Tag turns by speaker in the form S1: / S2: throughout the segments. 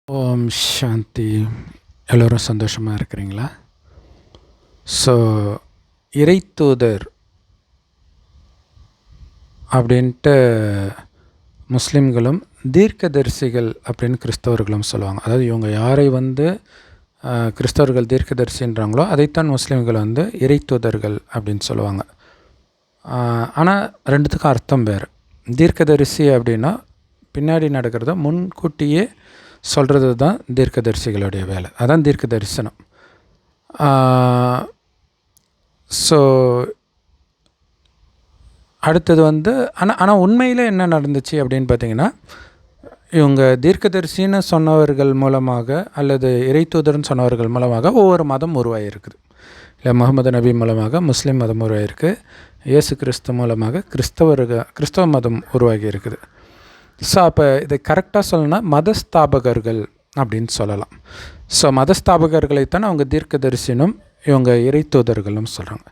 S1: ஓம் சாந்தி. எல்லோரும் சந்தோஷமாக இருக்கிறீங்களா? ஸோ இறைத்தூதர் அப்படின்ட்டு முஸ்லீம்களும் தீர்க்கதரிசிகள் அப்படின்னு கிறிஸ்தவர்களும் சொல்லுவாங்க. அதாவது இவங்க யாரை கிறிஸ்தவர்கள் தீர்க்கதரிசின்றாங்களோ அதைத்தான் முஸ்லீம்கள் இறைத்தூதர்கள் அப்படின்னு சொல்லுவாங்க. ஆனால் ரெண்டுத்துக்கும் அர்த்தம் வேறு. தீர்க்கதரிசி அப்படின்னா பின்னாடி நடக்கிறத முன்கூட்டியே சொல்கிறது தான் தீர்க்கதரிசிகளுடைய வேலை. அதான் தீர்க்க தரிசனம். ஸோ அடுத்தது ஆனால் உண்மையில் என்ன நடந்துச்சு அப்படின்னு பார்த்திங்கன்னா, இவங்க தீர்க்கதரிசின்னு சொன்னவர்கள் மூலமாக அல்லது இறைத்தூதர்னு சொன்னவர்கள் மூலமாக ஒவ்வொரு மதம் உருவாகிருக்குது. இல்லை, முகமது நபி மூலமாக முஸ்லீம் மதம் உருவாகிருக்கு. இயேசு கிறிஸ்து மூலமாக கிறிஸ்தவ மதம் உருவாகி இருக்குது. ஸோ அப்போ இதை கரெக்டாக சொல்லணும்னா மதஸ்தாபகர்கள் அப்படின்னு சொல்லலாம். ஸோ மதஸ்தாபகர்களைத்தான் அவங்க தீர்க்கதரிசனம், இவங்க இறைத்தூதர்களும் சொல்கிறாங்க.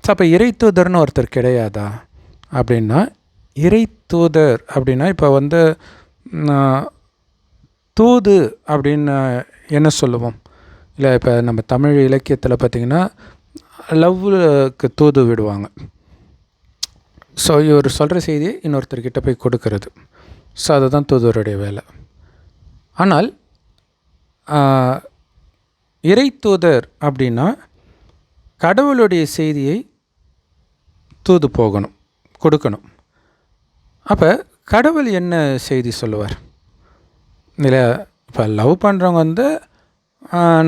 S1: ஸோ அப்போ இறைத்தூதர்னு ஒருத்தர் கிடையாதா அப்படின்னா, இறைத்தூதர் அப்படின்னா இப்போ தூது அப்படின்னு என்ன சொல்லுவோம்? இல்லை, இப்போ நம்ம தமிழ் இலக்கியத்தில் பார்த்திங்கன்னா லவ்வுக்கு தூது விடுவாங்க. ஸோ இவர் சொல்கிற செய்தியை இன்னொருத்தர்கிட்ட போய் கொடுக்கறது. ஸோ அதுதான் தூதுவருடைய வேலை. ஆனால் இறைத்தூதர் அப்படின்னா கடவுளுடைய செய்தியை தூது போகணும், கொடுக்கணும். அப்போ கடவுள் என்ன செய்தி சொல்லுவார்? இல்லை, இப்போ லவ் பண்ணுறவங்க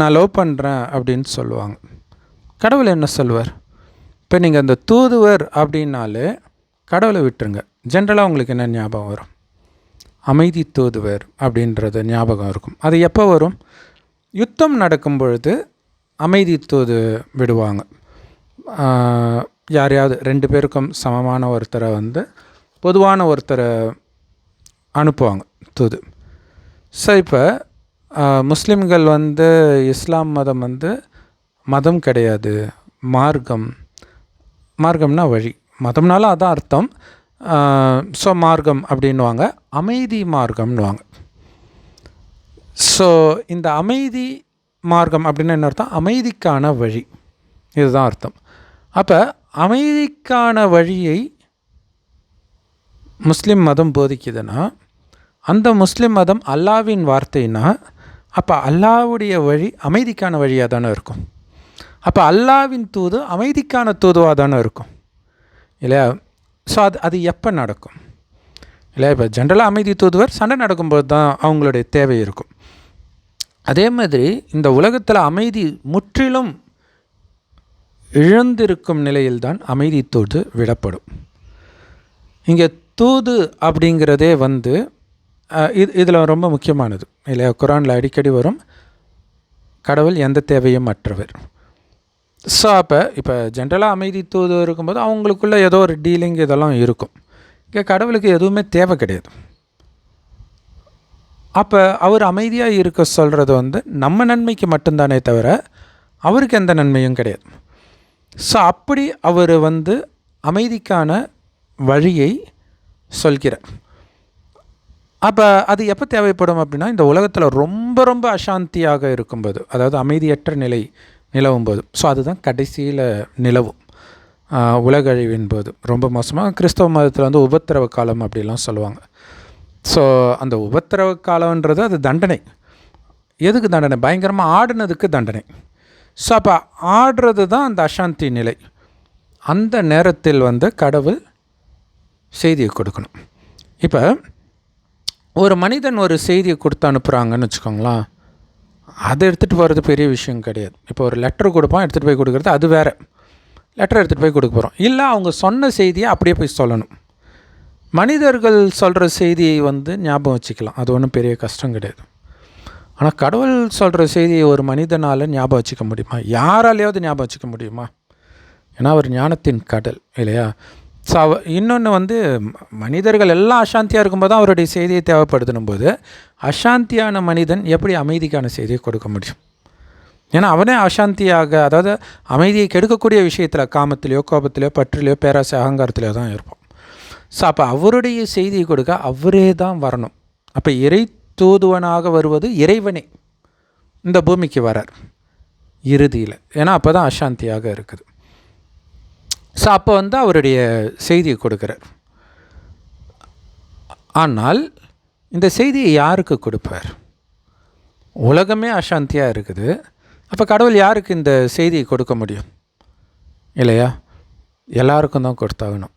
S1: நான் லவ் பண்ணுறேன் அப்படின்னு சொல்லுவாங்க. கடவுள் என்ன சொல்லுவார்? இப்போ நீங்கள் அந்த தூதுவர் அப்படின்னாலே கடவுளை விட்டுருங்க. ஜென்ரலாக உங்களுக்கு என்ன ஞாபகம் வரும்? அமைதி தூதுவர் அப்படின்றது ஞாபகம் இருக்கும். அது எப்போ வரும்? யுத்தம் நடக்கும் பொழுது அமைதி தூது விடுவாங்க. யாரையாவது ரெண்டு பேருக்கும் சமமான ஒருத்தரை பொதுவான ஒருத்தரை அனுப்புவாங்க தூது. ஸோ இப்போ முஸ்லீம்கள் இஸ்லாம் மதம் மதம் கிடையாது, மார்க்கம்னா வழி. மதம்னாலும் அதான் அர்த்தம். ஸோ மார்க்கம் அப்படின்வாங்க, அமைதி மார்க்கம்னுவாங்க. ஸோ இந்த அமைதி மார்க்கம் அப்படின்னு என்ன அர்த்தம்? அமைதிக்கான வழி, இதுதான் அர்த்தம். அப்போ அமைதிக்கான வழியை முஸ்லீம் மதம் போதிக்குதுன்னா, அந்த முஸ்லீம் மதம் அல்லாவின் வார்த்தைனா, அப்போ அல்லாவுடைய வழி அமைதிக்கான வழியாக தானே இருக்கும். அப்போ அல்லாவின் தூது அமைதிக்கான தூதுவாக தானே இருக்கும், இல்லையா? ஸோ அது எப்போ நடக்கும்? இல்லை, இப்போ ஜென்ரலாக அமைதி தூதுவர் சண்டை நடக்கும்போது தான் அவங்களுடைய தேவை இருக்கும். அதே மாதிரி இந்த உலகத்தில் அமைதி முற்றிலும் இழந்திருக்கும் நிலையில்தான் அமைதி தூது விடப்படும். இங்கே தூது அப்படிங்கிறதே இதில் ரொம்ப முக்கியமானது, இல்லையா? குரானில் அடிக்கடி வரும், கடவுள் எந்த தேவையும் அற்றவர். ஸோ இப்போ ஜென்ரலாக அமைதி தூது இருக்கும்போது அவங்களுக்குள்ளே ஏதோ ஒரு டீலிங் இதெல்லாம் இருக்கும். இங்கே கடவுளுக்கு எதுவுமே தேவை கிடையாது. அப்போ அவர் அமைதியாக இருக்க சொல்கிறது நம்ம நன்மைக்கு மட்டும்தானே தவிர அவருக்கு எந்த நன்மையும் கிடையாது. ஸோ அப்படி அவர் அமைதிக்கான வழியை சொல்கிறார். அப்போ அது எப்போ தேவைப்படும் அப்படின்னா, இந்த உலகத்தில் ரொம்ப ரொம்ப அசாந்தியாக இருக்கும்போது, அதாவது அமைதியற்ற நிலை நிலவும்போது. ஸோ அதுதான் கடைசியில் நிலவும், உலக அழிவின் போது. ரொம்ப மோசமாக கிறிஸ்தவ மதத்தில் உபத்திரவ காலம் அப்படிலாம் சொல்லுவாங்க. ஸோ அந்த உபத்திரவ காலம்ன்றது அது தண்டனை. எதுக்கு தண்டனை? பயங்கரமாக ஆடினதுக்கு தண்டனை. ஸோ அப்போ ஆடுறது தான் அந்த அசாந்தி நிலை. அந்த நேரத்தில் கடவுள் செய்தியை கொடுக்கணும். இப்போ ஒரு மனிதன் ஒரு செய்தியை கொடுத்து அனுப்புகிறாங்கன்னு வச்சுக்கோங்களேன், அதை எடுத்துகிட்டு போகிறது பெரிய விஷயம் கிடையாது. இப்போ ஒரு லெட்டர் கொடுப்பான், எடுத்துகிட்டு போய் கொடுக்குறது அது வேறு. லெட்டர் எடுத்துகிட்டு போய் கொடுக்க போகிறோம். இல்லை, அவங்க சொன்ன செய்தியை அப்படியே போய் சொல்லணும். மனிதர்கள் சொல்கிற செய்தியை ஞாபகம் வச்சுக்கலாம், அது ஒன்றும் பெரிய கஷ்டம் கிடையாது. ஆனால் கடவுள் சொல்கிற செய்தியை ஒரு மனிதனால் ஞாபகம் வச்சுக்க முடியுமா? யாராலேயாவது ஞாபகம் வச்சுக்க முடியுமா? ஏன்னா அவர் ஞானத்தின் கடல், இல்லையா? ஸோ இன்னொன்று மனிதர்கள் எல்லாம் அசாந்தியாக இருக்கும்போது தான் அவருடைய செய்தியை தேவைப்படுத்தும் போது, அசாந்தியான மனிதன் எப்படி அமைதிக்கான செய்தியை கொடுக்க முடியும்? ஏன்னா அவனே அசாந்தியாக, அதாவது அமைதியை கெடுக்கக்கூடிய விஷயத்தில், காமத்திலையோ கோபத்திலையோ பற்றிலையோ பேராசை அகங்காரத்திலையோ தான் இருப்போம். ஸோ அப்போ அவருடைய செய்தியை கொடுக்க அவரே தான் வரணும். அப்போ இறை தூதுவனாக வருவது இறைவனே இந்த பூமிக்கு வரார் இறுதியில். ஏன்னா அப்போ தான் அசாந்தியாக இருக்குது. ஸோ அப்போ அவருடைய செய்தியை கொடுக்குறார். ஆனால் இந்த செய்தியை யாருக்கு கொடுப்பார்? உலகமே அசாந்தியாக இருக்குது. அப்போ கடவுள் யாருக்கு இந்த செய்தியை கொடுக்க முடியும்? இல்லையா? எல்லாருக்கும் தான் கொடுத்தாகணும்.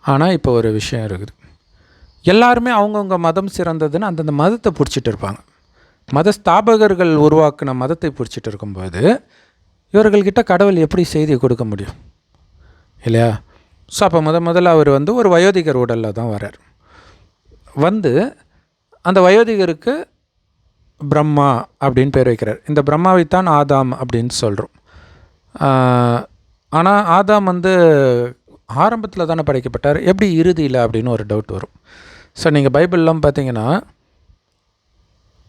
S1: ஆனால் இப்போ ஒரு விஷயம் இருக்குது. எல்லாருமே அவங்கவுங்க மதம் சிறந்ததுன்னு அந்தந்த மதத்தை பிடிச்சிட்டு இருப்பாங்க. மத ஸ்தாபகர்கள் உருவாக்கின மதத்தை பிடிச்சிட்டு இருக்கும்போது இவர்கள்கிட்ட கடவுள் எப்படி செய்தியை கொடுக்க முடியும்? இல்லையா? ஸோ அப்போ முதல்ல அவர் ஒரு வயோதிகர் உடலில் தான் வரார். அந்த வயோதிகருக்கு பிரம்மா அப்படின்னு பேர் வைக்கிறார். இந்த பிரம்மாவைத்தான் ஆதாம் அப்படின்னு சொல்கிறோம். ஆனால் ஆதாம் ஆரம்பத்தில் தானே படைக்கப்பட்டார், எப்படி இறுதியில் அப்படின்னு ஒரு டவுட் வரும். ஸோ நீங்கள் பைபிள்லாம் பார்த்தீங்கன்னா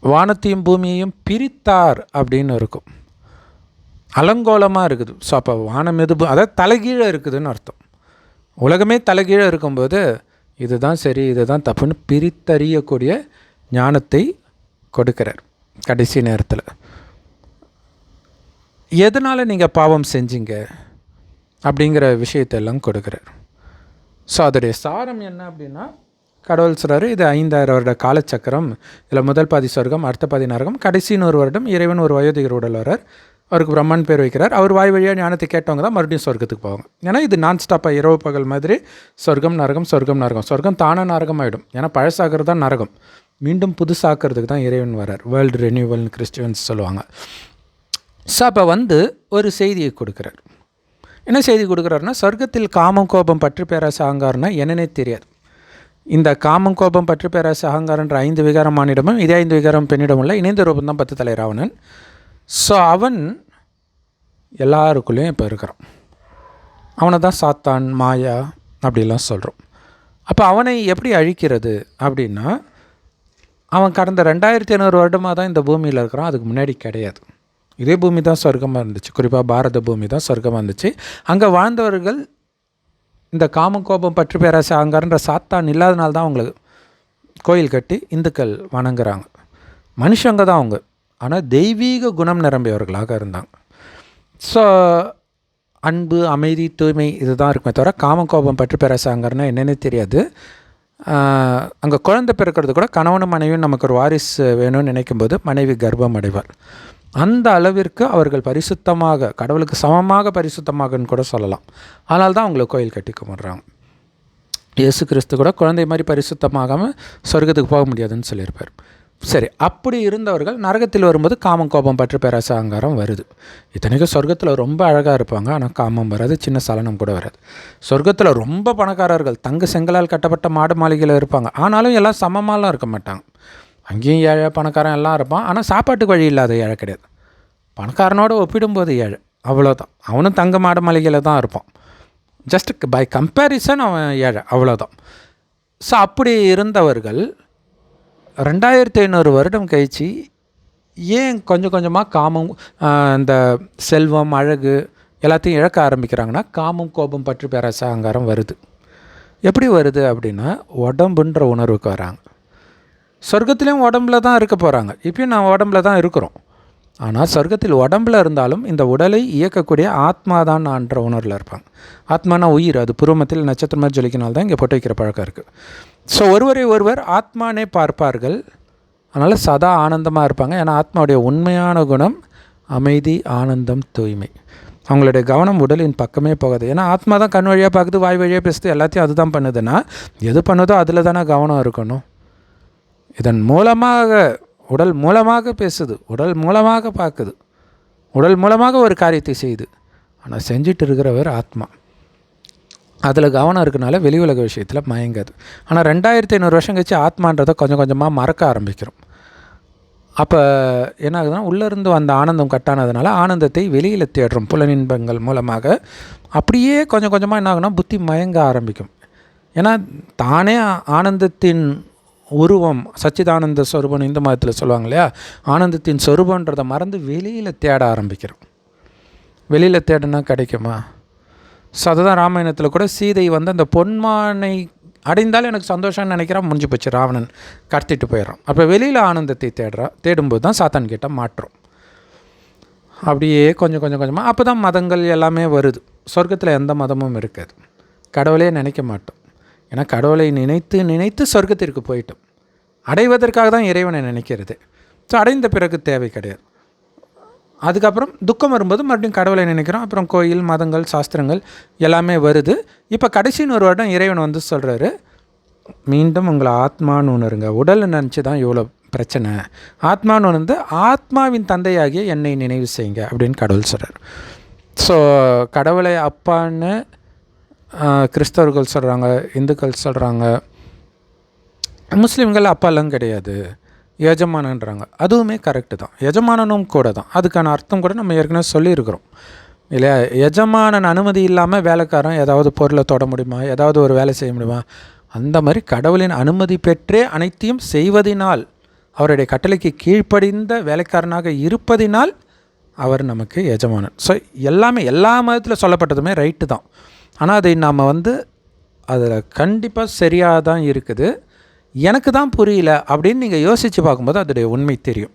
S1: வானத்தையும் பூமியையும் பிரித்தார் அப்படின்னு இருக்கும். அலங்கோலமாக இருக்குது. ஸோ அப்போ வானம் அதாவது தலைகீழே இருக்குதுன்னு அர்த்தம். உலகமே தலைகீழே இருக்கும்போது இதுதான் சரி இதுதான் தப்புன்னு பிரித்தறியக்கூடிய ஞானத்தை கொடுக்கிறார் கடைசி நேரத்தில். எதனால் நீங்கள் பாவம் செஞ்சீங்க அப்படிங்கிற விஷயத்தெல்லாம் கொடுக்குறார். ஸோ அதோடைய சாரம் என்ன அப்படின்னா, கடவுள் சொல்கிறாரு, இது 5000 வருட காலச்சக்கரம். இதில் முதல் பாதி சொர்க்கம், அடுத்த பாதி நரகம், கடைசி 100 வருடம் இறைவன் ஒரு வயோதிகர் உடல் வரார். அவருக்கு பிரம்மன் பேர் வைக்கிறார். அவர் வாய் வழியாக ஞானத்தை கேட்டவங்க தான் மறுபடியும் சொர்க்கத்துக்கு போவாங்க. ஏன்னா இது நான் ஸ்டாப்பாக இரவு பகல் மாதிரி சொர்க்கம் நரகம் சொர்க்கம் நரகம். சொர்க்கம் தானாக நரகம் ஆகிடும். ஏன்னா பழசாகிறது தான் நரகம். மீண்டும் புதுசாக்கிறதுக்கு தான் இறைவன் வரார். வேர்ல்டு ரெனியூவல்னு கிறிஸ்டியன்ஸ் சொல்லுவாங்க. ஸோ அப்போ ஒரு செய்தியை கொடுக்குறார். என்ன செய்தி கொடுக்குறாருன்னா, சொர்க்கத்தில் காமம் கோபம் பற்று பேராசை அகங்காரம்னா என்னன்னே தெரியாது. இந்த காமம் கோபம் பற்று பேராசை அகங்காரன்ற 5 விகாரம் ஆணிடமும் இதே 5 விகாரம் பெண்ணிடம் உள்ள இணைந்த ரூபம் தான் 10 தலை ராவணன். ஸோ அவன் எல்லாருக்குள்ளேயும் இப்போ இருக்கிறான். அவனை தான் சாத்தான் மாயா அப்படிலாம் சொல்கிறோம். அப்போ அவனை எப்படி அழிக்கிறது அப்படின்னா, அவன் கடந்த 2500 வருடமாக தான் இந்த பூமியில் இருக்கிறான். அதுக்கு முன்னாடி கிடையாது. இதே பூமி தான் சொர்க்கமாக இருந்துச்சு. குறிப்பாக பாரத பூமி தான் சொர்க்கமாக இருந்துச்சு. அங்கே வாழ்ந்தவர்கள் இந்த காமம் கோபம் பற்று பேராசை அகங்காரன்ற சாத்தான் இல்லாதனால தான் அவங்களுக்கு கோயில் கட்டி இந்துக்கள் வணங்குறாங்க. மனுஷங்க தான் அவங்க, ஆனால் தெய்வீக குணம் நிரம்பியவர்களாக இருந்தாங்க. ஸோ அன்பு அமைதி தூய்மை இதுதான் இருக்குமே தவிர காமம் கோபம் பற்று பேராசை அகங்காரம்னா என்னென்னே தெரியாது. அங்கே குழந்தை பிறக்கிறது கூட கணவனும் மனைவியும் நமக்கு ஒரு வாரிசு வேணும்னு நினைக்கும்போது மனைவி கர்ப்பம் அடைவார். அந்த அளவிற்கு அவர்கள் பரிசுத்தமாக, கடவுளுக்கு சமமாக பரிசுத்தமாகன்னு கூட சொல்லலாம். அதனால தான் அவங்களை கோயில் கட்டி கும்பிட்றாங்க. இயேசு கிறிஸ்து கூட குழந்தை மாதிரி பரிசுத்தமாகாமல் சொர்க்கத்துக்கு போக முடியாதுன்னு சொல்லியிருப்பார். சரி, அப்படி இருந்தவர்கள் நரகத்தில் வரும்போது காமம் கோபம் பற்று பேராசை அகங்காரம் வருது. இத்தனைக்கும் சொர்க்கத்தில் ரொம்ப அழகாக இருப்பாங்க, ஆனால் காமம் வராது, சின்ன சலனம் கூட வராது. சொர்க்கத்தில் ரொம்ப பணக்காரர்கள் தங்க செங்கலால் கட்டப்பட்ட மாடு மாளிகையில் இருப்பாங்க. ஆனாலும் எல்லாம் சமமாலாம் இருக்க மாட்டாங்க. அங்கேயும் ஏழை பணக்காரன் எல்லாம் இருப்பான். ஆனால் சாப்பாட்டுக்கு வழி இல்லாத ஏழை கிடையாது. பணக்காரனோடு ஒப்பிடும்போது ஏழை, அவ்வளோதான். அவனும் தங்க மாடு மாளிகையில் தான் இருப்பான். ஜஸ்ட் பை கம்பேரிசன் அவன் ஏழை, அவ்வளோதான். ஸோ அப்படி இருந்தவர்கள் 2500 வருடம் கழித்து ஏன் கொஞ்சம் கொஞ்சமாக காமம், இந்த செல்வம், அழகு எல்லாத்தையும் இழக்க ஆரம்பிக்கிறாங்கன்னா, காமம் கோபம் பற்று பேராசை அகங்காரம் வருது. எப்படி வருது அப்படின்னா, உடம்புன்ற உணர்வுக்கு வராங்க. சொர்க்கத்துலேயும் உடம்புல தான் இருக்க போகிறாங்க. இப்பயும் நான் உடம்புல தான் இருக்கிறோம். ஆனால் சொர்க்கத்தில் உடம்பில் இருந்தாலும் இந்த உடலை இயக்கக்கூடிய ஆத்மா தான் நான்ற உணர்வில் இருப்பாங்க. ஆத்மானா உயிர், அது புருவமத்தில் நட்சத்திரமாக ஜொலிக்கினால்தான் இங்கே போட்டு வைக்கிற பழக்கம் இருக்குது. ஸோ ஒருவரை ஒருவர் ஆத்மானே பார்ப்பார்கள். அதனால் சதா ஆனந்தமாக இருப்பாங்க. ஏன்னா ஆத்மாவுடைய உண்மையான குணம் அமைதி, ஆனந்தம், தூய்மை. அவங்களுடைய கவனம் உடலின் பக்கமே போகாது. ஏன்னா ஆத்மா தான் கண் வழியாக பார்க்குது, வாய் வழியாக பேசுது, எல்லாத்தையும் அதுதான் பண்ணுதுன்னா எது பண்ணுதோ அதில் தானே கவனம் இருக்கணும். இதன் மூலமாக உடல் மூலமாக பேசுது, உடல் மூலமாக பார்க்குது, உடல் மூலமாக ஒரு காரியத்தை செய்யுது. ஆனால் செஞ்சிட்டு இருக்கிறவர் ஆத்மா. அதில் கவனம் இருக்கனால வெளி உலக விஷயத்தில் மயங்காது. ஆனால் 2500 வருஷம் கழிச்சு ஆத்மான்றதை கொஞ்சம் கொஞ்சமாக மறக்க ஆரம்பிக்கிறோம். அப்போ என்ன ஆகுதுன்னா, உள்ளேருந்து வந்த ஆனந்தம் கட்டானதுனால ஆனந்தத்தை வெளியில் தேடுறோம் புலனின்பங்கள் மூலமாக. அப்படியே கொஞ்சம் கொஞ்சமாக என்ன ஆகுனா புத்தி மயங்க ஆரம்பிக்கும். ஏன்னா தானே ஆனந்தத்தின் உருவம், சச்சிதானந்த சொரூபம் இந்து மதத்தில் சொல்லுவாங்க இல்லையா, ஆனந்தத்தின் சொரூபன்றதை மறந்து வெளியில் தேட ஆரம்பிக்கிறோம். வெளியில் தேடினா கிடைக்குமா? ஸோ அதுதான் ராமாயணத்தில் கூட சீதை அந்த பொன்மானை அடைந்தாலும் எனக்கு சந்தோஷம்னு நினைக்கிறான், முடிஞ்சு போச்சு, ராவணன் கடத்திட்டு போயிடுறான். அப்போ வெளியில் ஆனந்தத்தை தேடும்போது தான் சாத்தான் கிட்ட மாட்டுறோம். அப்படியே கொஞ்சம் கொஞ்சமாக அப்போ தான் மதங்கள் எல்லாமே வருது. சொர்க்கத்தில் எந்த மதமும் இருக்காது, கடவுளே நினைக்க மாட்டோம். ஏன்னா கடவுளை நினைத்து சொர்க்கத்திற்கு போயிட்டோம். அடைவதற்காக தான் இறைவனை நினைக்கிறது. ஸோ அடைந்த பிறகு தேவை கிடையாது. அதுக்கப்புறம் துக்கம் வரும்போது மறுபடியும் கடவுளை நினைக்கிறோம். அப்புறம் கோயில், மதங்கள், சாஸ்திரங்கள் எல்லாமே வருது. இப்போ கடைசின்னு ஒரு வருடம் இறைவன் வந்து சொல்கிறாரு, மீண்டும் உங்களை ஆத்மான்னு உணருங்க. உடலை நினச்சி தான் இவ்வளோ பிரச்சனை. ஆத்மான்னு உணர்ந்து ஆத்மாவின் தந்தையாகிய என்னை நினைவு செய்யுங்க அப்படின்னு கடவுள் சொல்கிறார். ஸோ கடவுளை அப்பான்னு கிறிஸ்தவர்கள் சொல்கிறாங்க, இந்துக்கள் சொல்கிறாங்க. முஸ்லீம்கள் அப்பாலாம் கிடையாது, எஜமானன்றாங்க. அதுவுமே கரெக்டு தான், எஜமானனும் கூட தான். அதுக்கான அர்த்தம் கூட நம்ம ஏற்கனவே சொல்லியிருக்கிறோம் இல்லையா? எஜமானன் அனுமதி இல்லாமல் வேலைக்காரன் ஏதாவது பொருளை தொட முடியுமா, ஏதாவது ஒரு வேலை செய்ய முடியுமா? அந்த மாதிரி கடவுளின் அனுமதி பெற்றே அனைத்தையும் செய்வதினால், அவருடைய கட்டளைக்கு கீழ்ப்படிந்த வேலைக்காரனாக இருப்பதினால் அவர் நமக்கு எஜமானன். ஸோ எல்லாமே எல்லா மதத்தில் சொல்லப்பட்டதுமே ரைட்டு தான். ஆனால் அதை நாம் வந்து அதில் கண்டிப்பாக சரியாக தான் இருக்குது. எனக்கு தான் புரியல அப்படின்னு நீங்கள் யோசித்து பார்க்கும்போது அதோடைய உண்மை தெரியும்.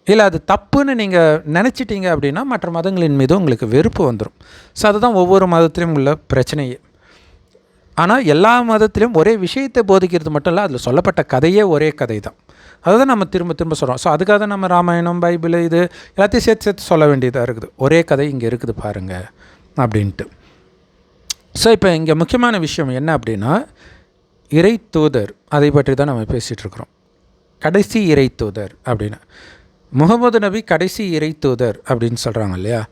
S1: இல்லை அது தப்புன்னு நீங்கள் நினச்சிட்டிங்க அப்படின்னா மற்ற மதங்களின் மீது உங்களுக்கு வெறுப்பு வந்துடும். ஸோ அதுதான் ஒவ்வொரு மதத்திலையும் உள்ள பிரச்சனையே. ஆனால் எல்லா மதத்திலையும் ஒரே விஷயத்தை போதிக்கிறது மட்டும் இல்லை, அதில் சொல்லப்பட்ட கதையே ஒரே கதை தான். அதுதான் நம்ம திரும்ப சொல்கிறோம். ஸோ அதுக்காக தான் நம்ம ராமாயணம், பைபிள் இது எல்லாத்தையும் சேர்த்து சொல்ல வேண்டியதாக இருக்குது. ஒரே கதை இங்கே இருக்குது பாருங்கள் அப்படின்ட்டு. ஸோ இப்போ இங்கே முக்கியமான விஷயம் என்ன அப்படின்னா, இறை தூதர், அதை பற்றி தான் நம்ம பேசிகிட்ருக்குறோம். கடைசி இறை தூதர் அப்படின்னு முகமது நபி கடைசி இறை தூதர் அப்படின்னு சொல்கிறாங்க இல்லையா?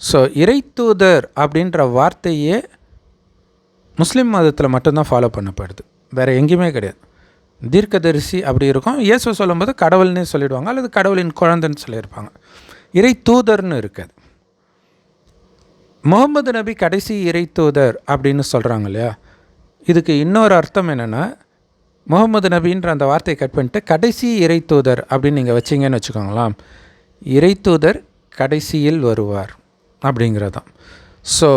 S1: ஸோ இறை தூதர் அப்படின்ற வார்த்தையே முஸ்லீம் மதத்தில் மட்டும்தான் ஃபாலோ பண்ணப்படுது, வேறு எங்கேயுமே கிடையாது. தீர்க்கதரிசி அப்படி இருக்கும். இயேசு சொல்லும்போது கடவுள்னே சொல்லிடுவாங்க, அல்லது கடவுளின் குழந்தைன்னு சொல்லியிருப்பாங்க. இறை தூதர்னு இருக்காது. முகமது நபி கடைசி இறை தூதர் அப்படின்னு சொல்கிறாங்க இல்லையா? இதுக்கு இன்னொரு அர்த்தம் என்னென்னா, முகமது நபின்ற அந்த வார்த்தையை கட் பண்ணிட்டு கடைசி இறை தூதர் அப்படின்னு நீங்கள் வச்சிங்கன்னு வச்சுக்கோங்களா, இறை தூதர் கடைசியில் வருவார் அப்படிங்கிறதான். ஸோ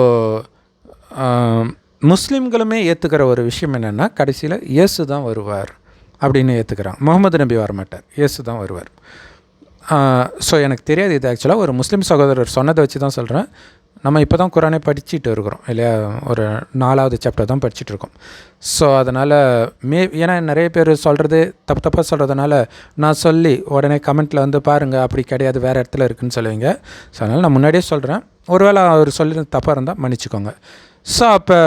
S1: முஸ்லீம்களுமே ஏற்றுக்கிற ஒரு விஷயம் என்னென்னா, கடைசியில் இயேசு தான் வருவார் அப்படின்னு ஏற்றுக்கிறாங்க. முகமது நபி வரமாட்டார், இயேசு தான் வருவார். ஸோ எனக்கு தெரியாது இது ஆக்சுவலாக ஒரு முஸ்லீம் சகோதரர் சொன்னதை வச்சு தான் சொல்கிறேன். நம்ம இப்போ தான் குரானே படிச்சுட்டு இருக்கிறோம் இல்லையா? ஒரு 4வது சாப்டர் தான் படிச்சுட்ருக்கோம். ஸோ அதனால் ஏன்னா நிறைய பேர் சொல்கிறது தப்பாக சொல்கிறதுனால நான் சொல்லி உடனே கமெண்ட்டில் வந்து பாருங்கள் அப்படி கிடையாது, வேறு இடத்துல இருக்குதுன்னு சொல்லுவீங்க. ஸோ அதனால் நான் முன்னாடியே சொல்கிறேன், ஒருவேளை அவர் சொல்லி தப்பாக இருந்தால் மன்னிச்சிக்கோங்க. ஸோ அப்போ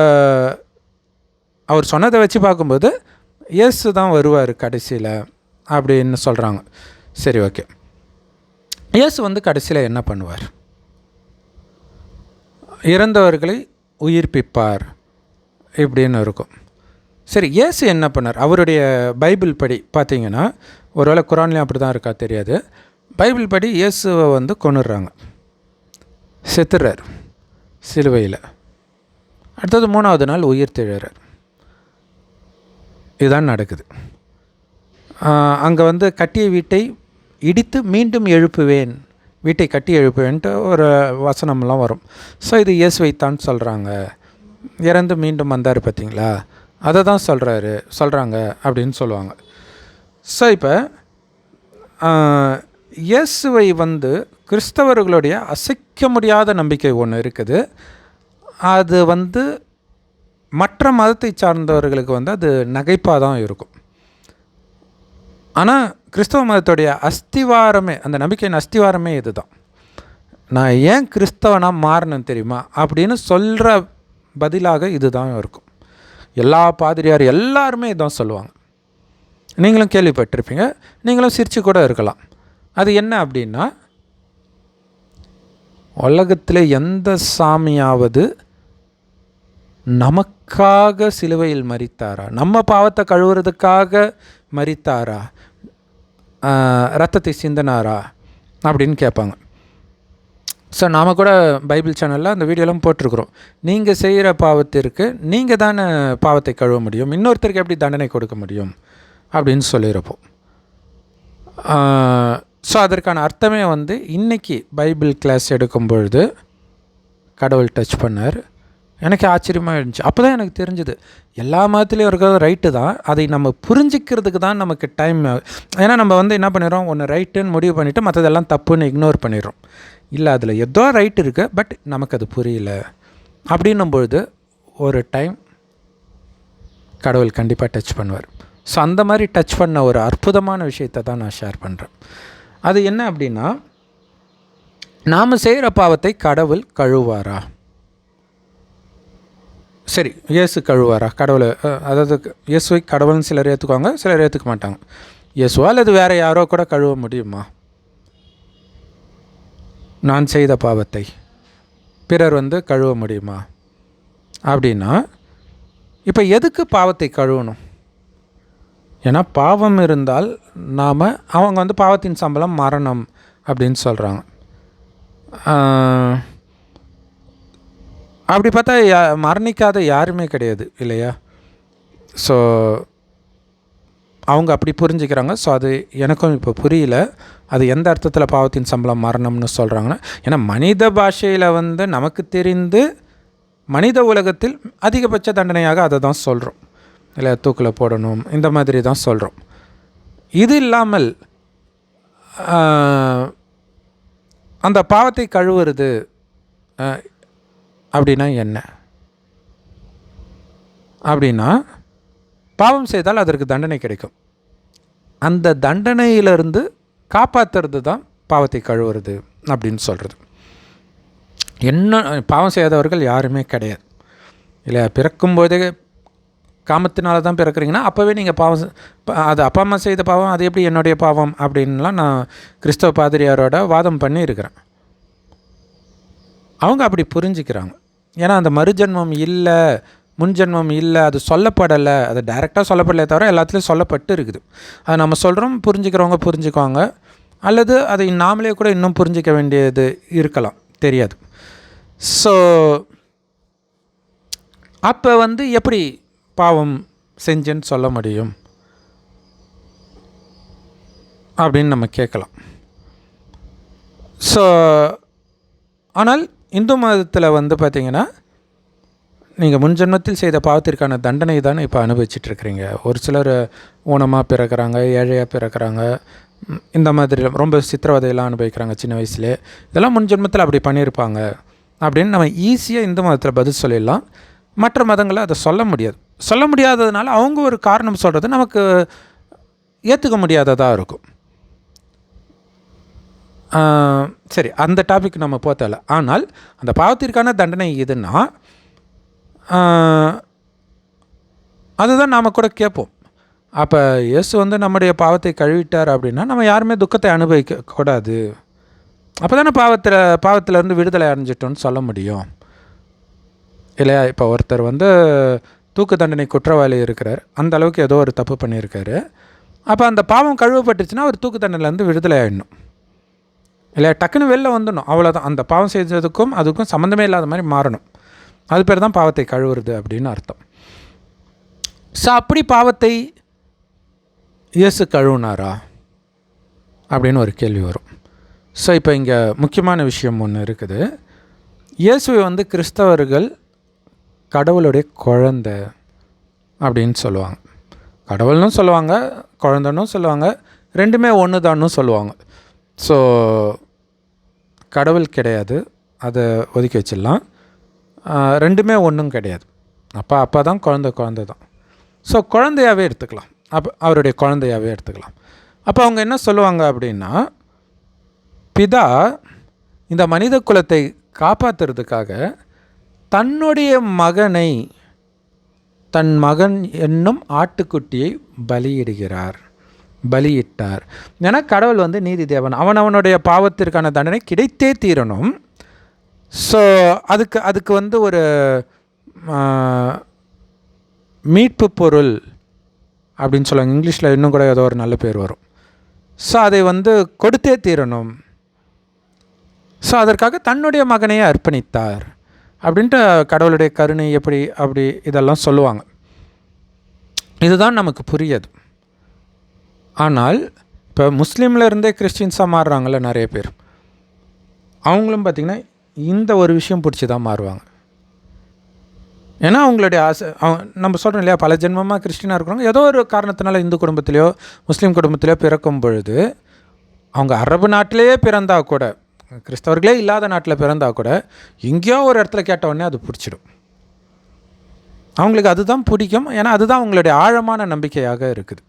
S1: அவர் சொன்னதை வச்சு பார்க்கும்போது இயேசு தான் வருவார் கடைசியில் அப்படின்னு சொல்கிறாங்க. சரி, ஓகே. இயேசு வந்து கடைசியில் என்ன பண்ணுவார்? இறந்தவர்களை உயிர்ப்பிப்பார் இப்படின்னு இருக்கும். சரி, இயேசு என்ன பண்ணார்? அவருடைய பைபிள் படி பார்த்தீங்கன்னா, ஒருவேளை குரான்லேயும் அப்படி தான் இருக்கா தெரியாது, பைபிள் படி இயேசுவை வந்து கொன்னுடுறாங்க, செத்துறார் சிலுவையில். அடுத்தது 3வது நாள் உயிர் திழறார். இதுதான் நடக்குது. அங்கே வந்து கட்டிய வீட்டை இடித்து மீண்டும் எழுப்புவேன், வீட்டை கட்டி எழுப்புவேன்ட்டு ஒரு வசனம்லாம் வரும். ஸோ இது இயேசுவைத்தான் சொல்கிறாங்க. இறந்து மீண்டும் வந்தார் பார்த்தீங்களா, அதை தான் சொல்கிறாங்க அப்படின்னு சொல்லுவாங்க. ஸோ இப்போ இயேசுவை வந்து கிறிஸ்தவர்களுடைய அசைக்க முடியாத நம்பிக்கை ஒன்று இருக்குது. அது வந்து மற்ற மதத்தை சார்ந்தவர்களுக்கு வந்து அது நகைப்பாக தான் இருக்கும். ஆனால் கிறிஸ்தவ மதத்துடைய அஸ்திவாரமே, அந்த நம்பிக்கையின் அஸ்திவாரமே இது தான். நான் ஏன் கிறிஸ்தவனாக மாறணும் தெரியுமா அப்படின்னு சொல்கிற பதிலாக இது தான் இருக்கும். எல்லா பாதிரியார் எல்லாருமே இதான் சொல்லுவாங்க. நீங்களும் கேள்விப்பட்டிருப்பீங்க, நீங்களும் சிரித்து கூட இருக்கலாம். அது என்ன அப்படின்னா, உலகத்தில் எந்த சாமியாவது நமக்காக சிலுவையில் மரித்தாரா, நம்ம பாவத்தை கழுவுறதுக்காக மரித்தாரா, ரத்தத்தை சிந்தினாரா அப்படின்னு கேட்பாங்க. ஸோ நாம் கூட பைபிள் சேனலில் அந்த வீடியோலாம் போட்டிருக்கிறோம். நீங்கள் செய்கிற பாவத்திற்கு நீங்கள் தானே பாவத்தை கழுவ முடியும், இன்னொருத்தருக்கு எப்படி தண்டனை கொடுக்க முடியும் அப்படின்னு சொல்லியிருப்போம். ஸோ அதற்கான அர்த்தமே வந்து இன்றைக்கி பைபிள் கிளாஸ் எடுக்கும் பொழுது கடவுள் டச் பண்ணார், எனக்கு ஆச்சரியமாக இருந்துச்சு. அப்போ தான் எனக்கு தெரிஞ்சுது எல்லா மதத்துலேயும் இருக்கிறது ரைட்டு தான், அதை நம்ம புரிஞ்சிக்கிறதுக்கு தான் நமக்கு டைம். ஏன்னா நம்ம வந்து என்ன பண்ணிடுறோம், ஒன்று ரைட்டுன்னு முடிவு பண்ணிவிட்டு மற்றதெல்லாம் தப்புன்னு இக்னோர் பண்ணிடுறோம். இல்லை, அதில் ஏதோ ரைட் இருக்குது, பட் நமக்கு அது புரியல அப்படின்னும் பொழுது ஒரு டைம் கடவுள் கண்டிப்பாக டச் பண்ணுவார். ஸோ அந்த மாதிரி டச் பண்ண ஒரு அற்புதமான விஷயத்தை தான் நான் ஷேர் பண்ணுறேன். அது என்ன அப்படின்னா, நாம் செய்கிற பாவத்தை கடவுள் கழுவாரா? சரி, இயேசு கழுவாரா? கடவுளை, அதாவது இயேசுவை கடவுள்னு சிலர் ஏற்றுக்குவாங்க, சிலர் ஏற்றுக்க மாட்டாங்க. இயேசுவா அல்லது வேறு யாரோ கூட கழுவ முடியுமா? நான் செய்த பாவத்தை பிறர் வந்து கழுவ முடியுமா அப்படின்னா, இப்போ எதுக்கு பாவத்தை கழுவணும்? ஏன்னா பாவம் இருந்தால் நாம், அவங்க வந்து பாவத்தின் சம்பளம் மரணம் அப்படின்னு சொல்கிறாங்க. அப்படி பார்த்தா மரணிக்காத யாருமே கிடையாது இல்லையா? ஸோ அவங்க அப்படி புரிஞ்சுக்கிறாங்க. ஸோ அது எனக்கும் இப்போ புரியல, அது எந்த அர்த்தத்தில் பாவத்தின் சம்பளம் மரணம்னு சொல்கிறாங்கன்னா. ஏன்னா மனித பாஷையில் வந்து நமக்கு தெரிந்து மனித உலகத்தில் அதிகபட்ச தண்டனையாக அதை தான் சொல்கிறோம், இல்லை தூக்கில் போடணும், இந்த மாதிரி தான் சொல்கிறோம். இது இல்லாமல் அந்த பாவத்தை கழுவுறது அப்படின்னா என்ன? அப்படின்னா பாவம் செய்தால் அதற்கு தண்டனை கிடைக்கும், அந்த தண்டனையிலிருந்து காப்பாற்றுறது தான் பாவத்தை கழுவுறது அப்படின்னு சொல்கிறது. என்ன, பாவம் செய்யாதவர்கள் யாருமே கிடையாது இல்லை. பிறக்கும்போதே காமத்தினால தான் பிறக்கிறீங்கன்னா அப்போவே நீங்கள் பாவம், அது அப்பா அம்மா செய்த பாவம், அது எப்படி என்னுடைய பாவம் அப்படின்லாம் நான் கிறிஸ்தவ பாதிரியாரோட வாதம் பண்ணியிருக்கிறேன். அவங்க அப்படி புரிஞ்சுக்கிறாங்க. ஏன்னா அந்த மறுஜென்மம் இல்லை, முன்ஜென்மம் இல்லை, அது சொல்லப்படலை, அது டைரெக்டாக சொல்லப்படலை தவிர எல்லாத்துலேயும் சொல்லப்பட்டு இருக்குது. அதை நம்ம சொல்கிறோம், புரிஞ்சுக்கிறவங்க புரிஞ்சுக்குவாங்க, அல்லது அதை நாமளே கூட இன்னும் புரிஞ்சிக்க வேண்டியது இருக்கலாம், தெரியாது. ஸோ அப்போ வந்து எப்படி பாவம் செஞ்சேன்னு சொல்ல முடியும் அப்படின்னு நம்ம கேட்கலாம். ஸோ ஆனால் இந்து மதத்தில் வந்து பார்த்திங்கன்னா, நீங்கள் முன்ஜென்மத்தில் செய்த பாவத்திற்கான தண்டனை தானே இப்போ அனுபவிச்சிட்ருக்கிறீங்க. ஒரு சிலர் ஊனமாக பிறக்கிறாங்க, ஏழையாக பிறக்கிறாங்க, இந்த மாதிரி ரொம்ப சித்திரவதையெல்லாம் அனுபவிக்கிறாங்க சின்ன வயசுலேயே. இதெல்லாம் முன்ஜென்மத்தில் அப்படி பண்ணியிருப்பாங்க அப்படின்னு நம்ம ஈஸியாக இந்து மதத்தில் பதில் சொல்லிடலாம். மற்ற மதங்களை அதை சொல்ல முடியாது. சொல்ல முடியாததுனால அவங்க ஒரு காரணம் சொல்கிறது நமக்கு ஏற்றுக்க முடியாததாக இருக்கும். சரி, அந்த டாபிக் நம்ம போத்தல. ஆனால் அந்த பாவத்திற்கான தண்டனை எதுன்னா, அதுதான் நாம் கூட கேட்போம். அப்போ இயேசு வந்து நம்முடைய பாவத்தை கழுவிட்டார் அப்படின்னா நம்ம யாருமே துக்கத்தை அனுபவிக்கக்கூடாது, அப்போ தானே பாவத்திலேருந்து விடுதலை அடைஞ்சிட்டோன்னு சொல்ல முடியும் இல்லையா? இப்போ ஒருத்தர் வந்து தூக்கு தண்டனை குற்றவாளி இருக்கிறார், அந்த அளவுக்கு ஏதோ ஒரு தப்பு பண்ணியிருக்காரு. அப்போ அந்த பாவம் கழுவப்பட்டுச்சுன்னா அவர் தூக்கு தண்டனையிலேருந்து விடுதலை ஆகிடணும் இல்லையா? டக்குன்னு வெளில வந்துடணும், அவ்வளோதான். அந்த பாவம் செய்ததுக்கும் அதுக்கும் சம்மந்தமே இல்லாத மாதிரி மாறணும். அது பேர் தான் பாவத்தை கழுவுறது அப்படின்னு அர்த்தம். ஸோ அப்படி பாவத்தை இயேசு கழுவுனாரா அப்படின்னு ஒரு கேள்வி வரும். ஸோ இப்போ இங்கே முக்கியமான விஷயம் ஒன்று இருக்குது. இயேசுவை வந்து கிறிஸ்தவர்கள் கடவுளுடைய குழந்தை அப்படின்னு சொல்லுவாங்க. கடவுள்னும் சொல்லுவாங்க, குழந்தைன்னும் சொல்லுவாங்க, ரெண்டுமே ஒன்று தான்னு சொல்லுவாங்க. ஸோ கடவுள் கிடையாது, அதை ஒதுக்கி வச்சிடலாம். ரெண்டுமே ஒன்றும் கிடையாது. அப்பா தான், குழந்தை தான். ஸோ குழந்தையாகவே எடுத்துக்கலாம், அப்போ அவருடைய குழந்தையாகவே எடுத்துக்கலாம். அப்போ அவங்க என்ன சொல்லுவாங்க அப்படின்னா, பிதா இந்த மனித குலத்தை காப்பாற்றுறதுக்காக தன்னுடைய மகனை, தன் மகன் என்னும் ஆட்டுக்குட்டியை பலியிட்டார். ஏன்னா கடவுள் வந்து நீதி தேவன், அவனுடைய பாவத்திற்கான தண்டனை கிடைத்தே தீரணும். ஸோ அதுக்கு வந்து ஒரு மீட்பு பொருள் அப்படின்னு சொல்லுவாங்க, இங்கிலீஷில் இன்னும் கூட ஏதோ ஒரு நல்ல பேர் வரும். ஸோ அதை வந்து கொடுத்தே தீரணும். ஸோ அதற்காக தன்னுடைய மகனையே அர்ப்பணித்தார் அப்படின்ட்டு கடவுளுடைய கருணை அப்படி இதெல்லாம் சொல்லுவாங்க. இதுதான் நமக்கு புரியாது. ஆனால் இப்போ முஸ்லீமில் இருந்தே கிறிஸ்டின்ஸாக மாறுறாங்கள்ல நிறைய பேர், அவங்களும் பார்த்திங்கன்னா இந்த ஒரு விஷயம் பிடிச்சி தான் மாறுவாங்க. ஏன்னா அவங்களுடைய ஆசை நம்ம சொல்கிறோம் இல்லையா, பல ஜென்மமாக கிறிஸ்டினாக இருக்கிறவங்க ஏதோ ஒரு காரணத்தினால இந்து குடும்பத்திலையோ முஸ்லீம் குடும்பத்திலையோ பிறக்கும் பொழுது அவங்க அரபு நாட்டிலேயே பிறந்தால் கூட, கிறிஸ்தவர்களே இல்லாத நாட்டில் பிறந்தால் கூட, எங்கேயோ ஒரு இடத்துல கேட்ட உடனே அது பிடிச்சிடும். அவங்களுக்கு அதுதான் பிடிக்கும். ஏன்னா அதுதான் அவங்களுடைய ஆழமான நம்பிக்கையாக இருக்குது.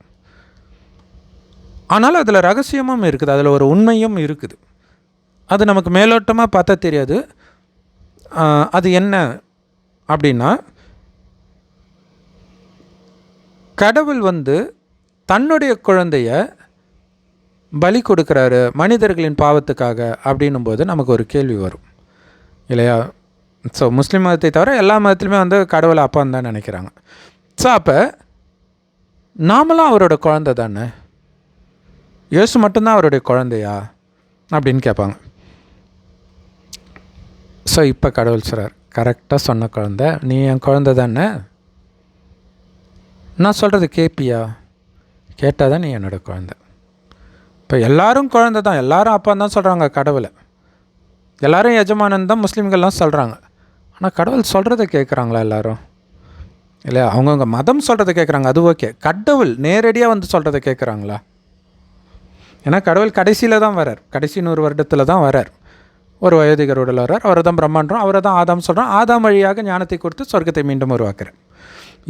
S1: ஆனால் அதில் ரகசியமும் இருக்குது, அதில் ஒரு உண்மையும் இருக்குது. அது நமக்கு மேலோட்டமாக பார்த்தா தெரியாது. அது என்ன அப்படின்னா, கடவுள் தன்னுடைய குழந்தைய பலி கொடுக்குறாரு மனிதர்களின் பாவத்துக்காக அப்படின்னும் போது நமக்கு ஒரு கேள்வி வரும் இல்லையா. ஸோ முஸ்லீம் மதத்தை தவிர எல்லா மதத்துலையுமே கடவுளை அப்பான்னு தான் நினைக்கிறாங்க. ஸோ அப்போ நாமளும் அவரோட குழந்தை தானே, இயேசு மட்டும்தான் அவருடைய குழந்தையா அப்படின்னு கேட்பாங்க. ஸோ இப்போ கடவுள் சொல்கிறார், கரெக்டாக சொன்ன குழந்தை, நீ என் குழந்தை தானே, நான் சொல்கிறது கேட்பியா, கேட்டால் தான் நீ என்னோடய குழந்தை. இப்போ எல்லோரும் குழந்தை தான், எல்லோரும் அப்பான்னு தான் சொல்கிறாங்க கடவுளை, எல்லோரும் எஜமானன் தான் முஸ்லீம்கள்லாம் சொல்கிறாங்க. ஆனால் கடவுள் சொல்கிறத கேட்குறாங்களா எல்லோரும்? இல்லையா, அவங்கவுங்க மதம் சொல்கிறத கேட்குறாங்க, அது ஓகே. கடவுள் நேரடியாக சொல்கிறத கேட்குறாங்களா? ஏன்னா கடவுள் கடைசியில் தான் வரார், கடைசி 100 வருடத்தில் தான் வரார். ஒரு வயோதிகரோட வரார், அவரை தான் பிரம்மாண்டோம், அவரை தான் ஆதாம் சொல்கிறோம். ஆதாம் வழியாக ஞானத்தை கொடுத்து சொர்க்கத்தை மீண்டும் உருவாக்குறார்.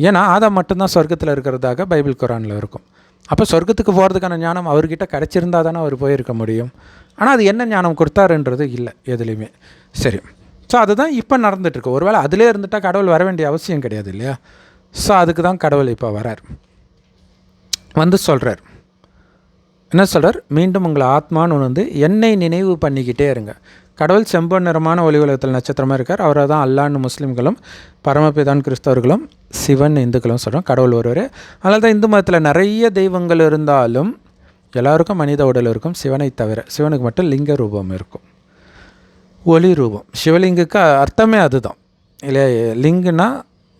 S1: ஏன்னா ஆதாம் மட்டும்தான் சொர்க்கத்தில் இருக்கிறதாக பைபிள் குரானில் இருக்கும். அப்போ சொர்க்கத்துக்கு போகிறதுக்கான ஞானம் அவர்கிட்ட கிடச்சிருந்தா தானே அவர் போயிருக்க முடியும். ஆனால் அது என்ன ஞானம் கொடுத்தாருன்றது இல்லை எதுலேயுமே. சரி, ஸோ அதுதான் இப்போ நடந்துகிட்ருக்கு. ஒருவேளை அதிலே இருந்துட்டால் கடவுள் வர வேண்டிய அவசியம் கிடையாது இல்லையா. ஸோ அதுக்கு தான் கடவுள் இப்போ வரார், சொல்கிறார். என்ன சொல்கிறார்? மீண்டும் உங்களை ஆத்மான்னு என்னை நினைவு பண்ணிக்கிட்டே இருங்க. கடவுள் செம்பொன் நிறமான ஒளி உலகத்தில் நட்சத்திரமாக இருக்கார். அவரை தான் அல்லான்னு முஸ்லீம்களும், பரமபிதான் கிறிஸ்தவர்களும், சிவன் இந்துக்களும் சொல்கிறோம். கடவுள் ஒருவர். அதனால தான் இந்து மதத்தில் நிறைய தெய்வங்கள் இருந்தாலும் எல்லாருக்கும் மனித உடல் இருக்கும், சிவனை தவிர. சிவனுக்கு மட்டும் லிங்க ரூபம் இருக்கும், ஒளி ரூபம். சிவலிங்குக்கு அர்த்தமே அதுதான் இல்லையா. லிங்குனா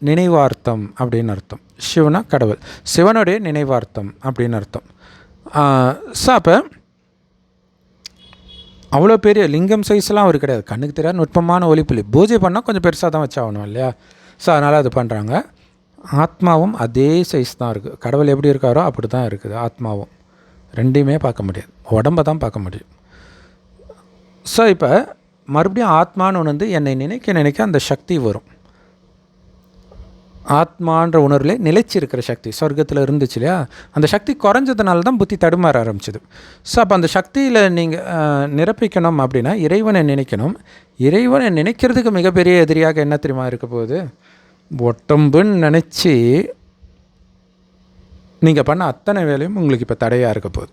S1: நினைவார்த்தம் அப்படின்னு அர்த்தம், சிவனா கடவுள், சிவனுடைய நினைவார்த்தம் அப்படின்னு அர்த்தம். ஸோ அப்போ அவ்வளோ பெரிய லிங்கம் சைஸ்லாம் அவர் கிடையாது, கண்ணுக்கு தெரியாது நுட்பமான ஒளிப்புள்ளி. பூஜை பண்ணால் கொஞ்சம் பெருசாக தான் வச்சாகணும் இல்லையா. ஸோ அதனால் அது பண்ணுறாங்க. ஆத்மாவும் அதே சைஸ் தான் இருக்குது. கடவுள் எப்படி இருக்காரோ அப்படி தான் இருக்குது ஆத்மாவும். ரெண்டையுமே பார்க்க முடியாது, உடம்பை தான் பார்க்க முடியும். ஸோ இப்போ மறுபடியும் ஆத்மான்னு என்னை நினைக்க அந்த சக்தி வரும். ஆத்மான்ற உணர்வில் நிலைச்சிருக்கிற சக்தி சொர்க்கத்தில் இருந்துச்சு இல்லையா. அந்த சக்தி குறைஞ்சதுனால தான் புத்தி தடுமாற ஆரம்பிச்சிது. ஸோ அப்போ அந்த சக்தியில் நீங்கள் நிரப்பிக்கணும் அப்படின்னா இறைவனை நினைக்கணும். இறைவனை நினைக்கிறதுக்கு மிகப்பெரிய எதிரியாக என்ன தெரியுமா இருக்க போகுது? உடம்புன்னு நினச்சி நீங்கள் பண்ண அத்தனை வேலையும் உங்களுக்கு இப்போ தடையாக இருக்க போகுது.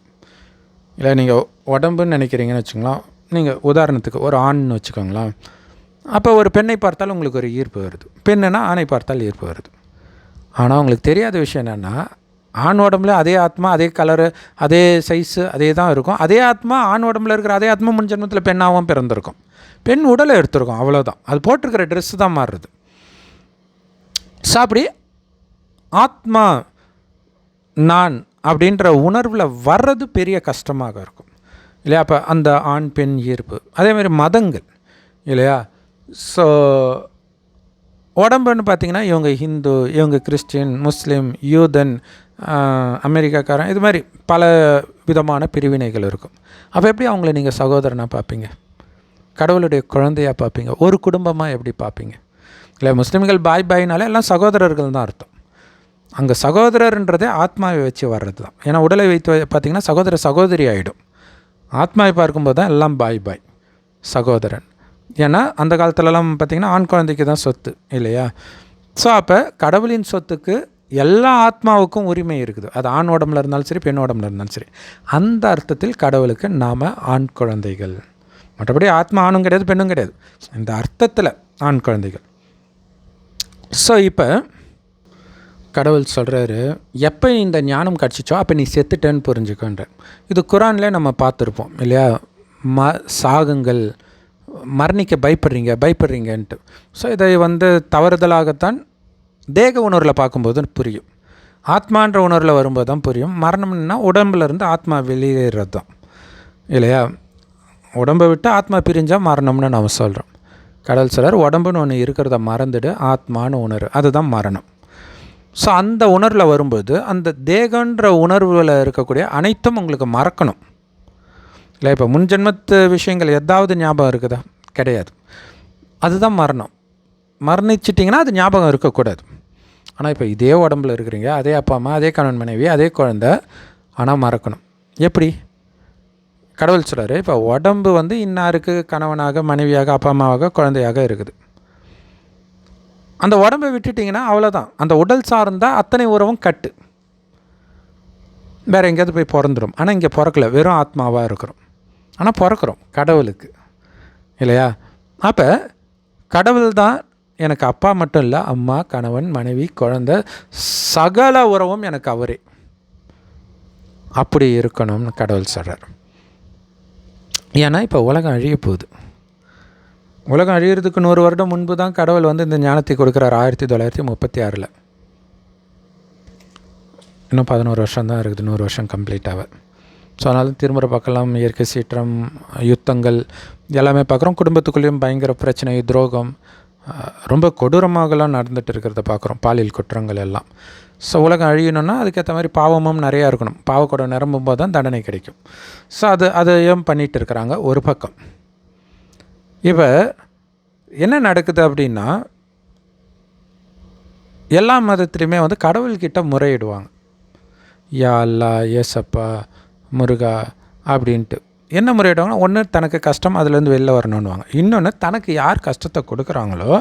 S1: இல்லை நீங்கள் உடம்புன்னு நினைக்கிறீங்கன்னு வச்சுக்கலாம். நீங்கள் உதாரணத்துக்கு ஒரு ஆண்னு வச்சுக்கோங்களேன். அப்போ ஒரு பெண்ணை பார்த்தால் உங்களுக்கு ஒரு ஈர்ப்பு வருது, பெண்ணுனா ஆணை பார்த்தால் ஈர்ப்பு வருது. ஆனால் உங்களுக்கு தெரியாத விஷயம் என்னென்னா, ஆண் உடம்புல அதே ஆத்மா, அதே கலரு, அதே சைஸு, அதே தான் இருக்கும். அதே ஆத்மா ஆண் உடம்புல இருக்கிற அதே ஆத்மா முன் ஜென்மத்தில் பெண்ணாகவும் பிறந்திருக்கும். பெண் உடலை எடுத்துருக்கோம், அவ்வளோதான். அது போட்டிருக்கிற ட்ரெஸ்ஸு தான் மாறுறது. ஸோ அப்படி ஆத்மா நான் அப்படின்ற உணர்வில் வர்றது பெரிய கஷ்டமாக இருக்கும் இல்லையா. அப்போ அந்த ஆண் பெண் ஈர்ப்பு, அதேமாதிரி மதங்கள் இல்லையா. ஸோ உடம்புன்னு பார்த்திங்கன்னா இவங்க ஹிந்து, இவங்க கிறிஸ்டின், முஸ்லீம், யூதன், அமெரிக்காக்காரன், இது மாதிரி பல விதமான பிரிவினைகள் இருக்கும். அப்போ எப்படி அவங்கள நீங்கள் சகோதரனாக பார்ப்பீங்க? கடவுளுடைய குழந்தையாக பார்ப்பீங்க? ஒரு குடும்பமாக எப்படி பார்ப்பீங்க? இல்லை முஸ்லீம்கள் பாய் பாய்னாலே எல்லாம் சகோதரர்கள் தான் அர்த்தம். அங்கே சகோதரர்ன்றதே ஆத்மாவை வச்சு வர்றது தான். ஏன்னா உடலை வைத்து பார்த்திங்கன்னா சகோதர சகோதரி ஆகிடும். ஆத்மாவை பார்க்கும்போது தான் எல்லாம் பாய் பாய் சகோதரன். ஏன்னா அந்த காலத்துலலாம் பார்த்திங்கன்னா ஆண் குழந்தைக்கு தான் சொத்து இல்லையா. ஸோ அப்போ கடவுளின் சொத்துக்கு எல்லா ஆத்மாவுக்கும் உரிமை இருக்குது. அது ஆண் உடம்புல இருந்தாலும் சரி, பெண் உடம்புல இருந்தாலும் சரி. அந்த அர்த்தத்தில் கடவுளுக்கு நாம் ஆண் குழந்தைகள். மற்றபடி ஆத்மா ஆணும் கிடையாது, பெண்ணும் கிடையாது. இந்த அர்த்தத்தில் ஆண் குழந்தைகள். ஸோ இப்போ கடவுள் சொல்கிறாரு, எப்போ இந்த ஞானம் கிடச்சிச்சோ அப்போ நீ செத்துட்டேன்னு புரிஞ்சுக்கோன்ற. இது குரானில் நம்ம பார்த்துருப்போம் இல்லையா. சாகுங்கள், மரணிக்க பயப்படுறீங்கன்ட்டு. ஸோ இதை தவறுதலாகத்தான் தேக உணர்வில் பார்க்கும்போது புரியும். ஆத்மான்ற உணர்வில் வரும்போது தான் புரியும். மரணம்னா உடம்புலேருந்து ஆத்மா வெளியேறது தான் இல்லையா. உடம்பை விட்டு ஆத்மா பிரிஞ்சால் மரணம்னு நம்ம சொல்கிறோம். கடவுள் சொல்கிறார், உடம்புன்னு ஒன்று இருக்கிறத மறந்துடு, ஆத்மான்னு உணர்வு, அதுதான் மரணம். ஸோ அந்த உணர்வில் வரும்போது அந்த தேகன்ற உணர்வில் இருக்கக்கூடிய அனைத்தும் உங்களுக்கு மறக்கணும். இல்லை, இப்போ முன்ஜென்மத்து விஷயங்கள் ஏதாவது ஞாபகம் இருக்குதா? கிடையாது. அதுதான் மரணம். மரணிச்சிட்டிங்கன்னா அது ஞாபகம் இருக்கக்கூடாது. ஆனால் இப்போ இதே உடம்புல இருக்கிறீங்க, அதே அப்பா அம்மா, அதே கணவன் மனைவி, அதே குழந்தை, ஆனால் மறக்கணும். எப்படி? கடவுள் சொல்கிறாரு, இப்போ உடம்பு வந்து இன்னாருக்கு கணவனாக, மனைவியாக, அப்பா அம்மாவாக, குழந்தையாக இருக்குது. அந்த உடம்பை விட்டுட்டிங்கன்னா அவ்வளோதான். அந்த உடல் சார்ந்தால் அத்தனை உறவும் கட்டு, வேறு எங்கேயாவது போய் பிறந்துடும். ஆனால் இங்கே பிறக்கல, வெறும் ஆத்மாவாக இருக்கிறோம். ஆனால் பிறக்கிறோம் கடவுளுக்கு, இல்லையா? அப்போ கடவுள் தான் எனக்கு அப்பா மட்டும் இல்லை, அம்மா, கணவன், மனைவி, குழந்தை, சகல உறவும் எனக்கு அவரே. அப்படி இருக்கணும்னு கடவுள் சொல்கிறார். ஏன்னா இப்போ உலகம் அழிய போகுது. உலகம் அழியிறதுக்கு 100 வருடம் முன்பு தான் கடவுள் வந்து இந்த ஞானத்தை கொடுக்குறார், 1936. இன்னும் 11 வருஷம் தான் இருக்குது, 100 வருஷம் கம்ப்ளீட் ஆக. ஸோ அதனால திருமுறை பார்க்கலாம், இயற்கை சீற்றம், யுத்தங்கள் எல்லாமே பார்க்குறோம். குடும்பத்துக்குள்ளேயும் பயங்கர பிரச்சனை, துரோகம், ரொம்ப கொடூரமாகலாம் நடந்துகிட்டு இருக்கிறத பார்க்குறோம், பாலியல் குற்றங்கள் எல்லாம். ஸோ உலகம் அழியணுன்னா அதுக்கேற்ற மாதிரி பாவமும் நிறையா இருக்கணும். பாவக்கூடம் நிரம்பும் போது தான் தண்டனை கிடைக்கும். ஸோ அதையும் பண்ணிகிட்டு இருக்கிறாங்க ஒரு பக்கம். இப்போ என்ன நடக்குது அப்படின்னா, எல்லா மதத்துலேயுமே வந்து கடவுள்கிட்ட முறையிடுவாங்க. யா அல்லா, ஏசப்பா, முருகா அப்படின்ட்டு. என்ன முறையிடுவாங்கன்னா, ஒன்று தனக்கு கஷ்டம், அதுலேருந்து வெளில வரணுன்னுவாங்க. இன்னொன்று, தனக்கு யார் கஷ்டத்தை கொடுக்குறாங்களோ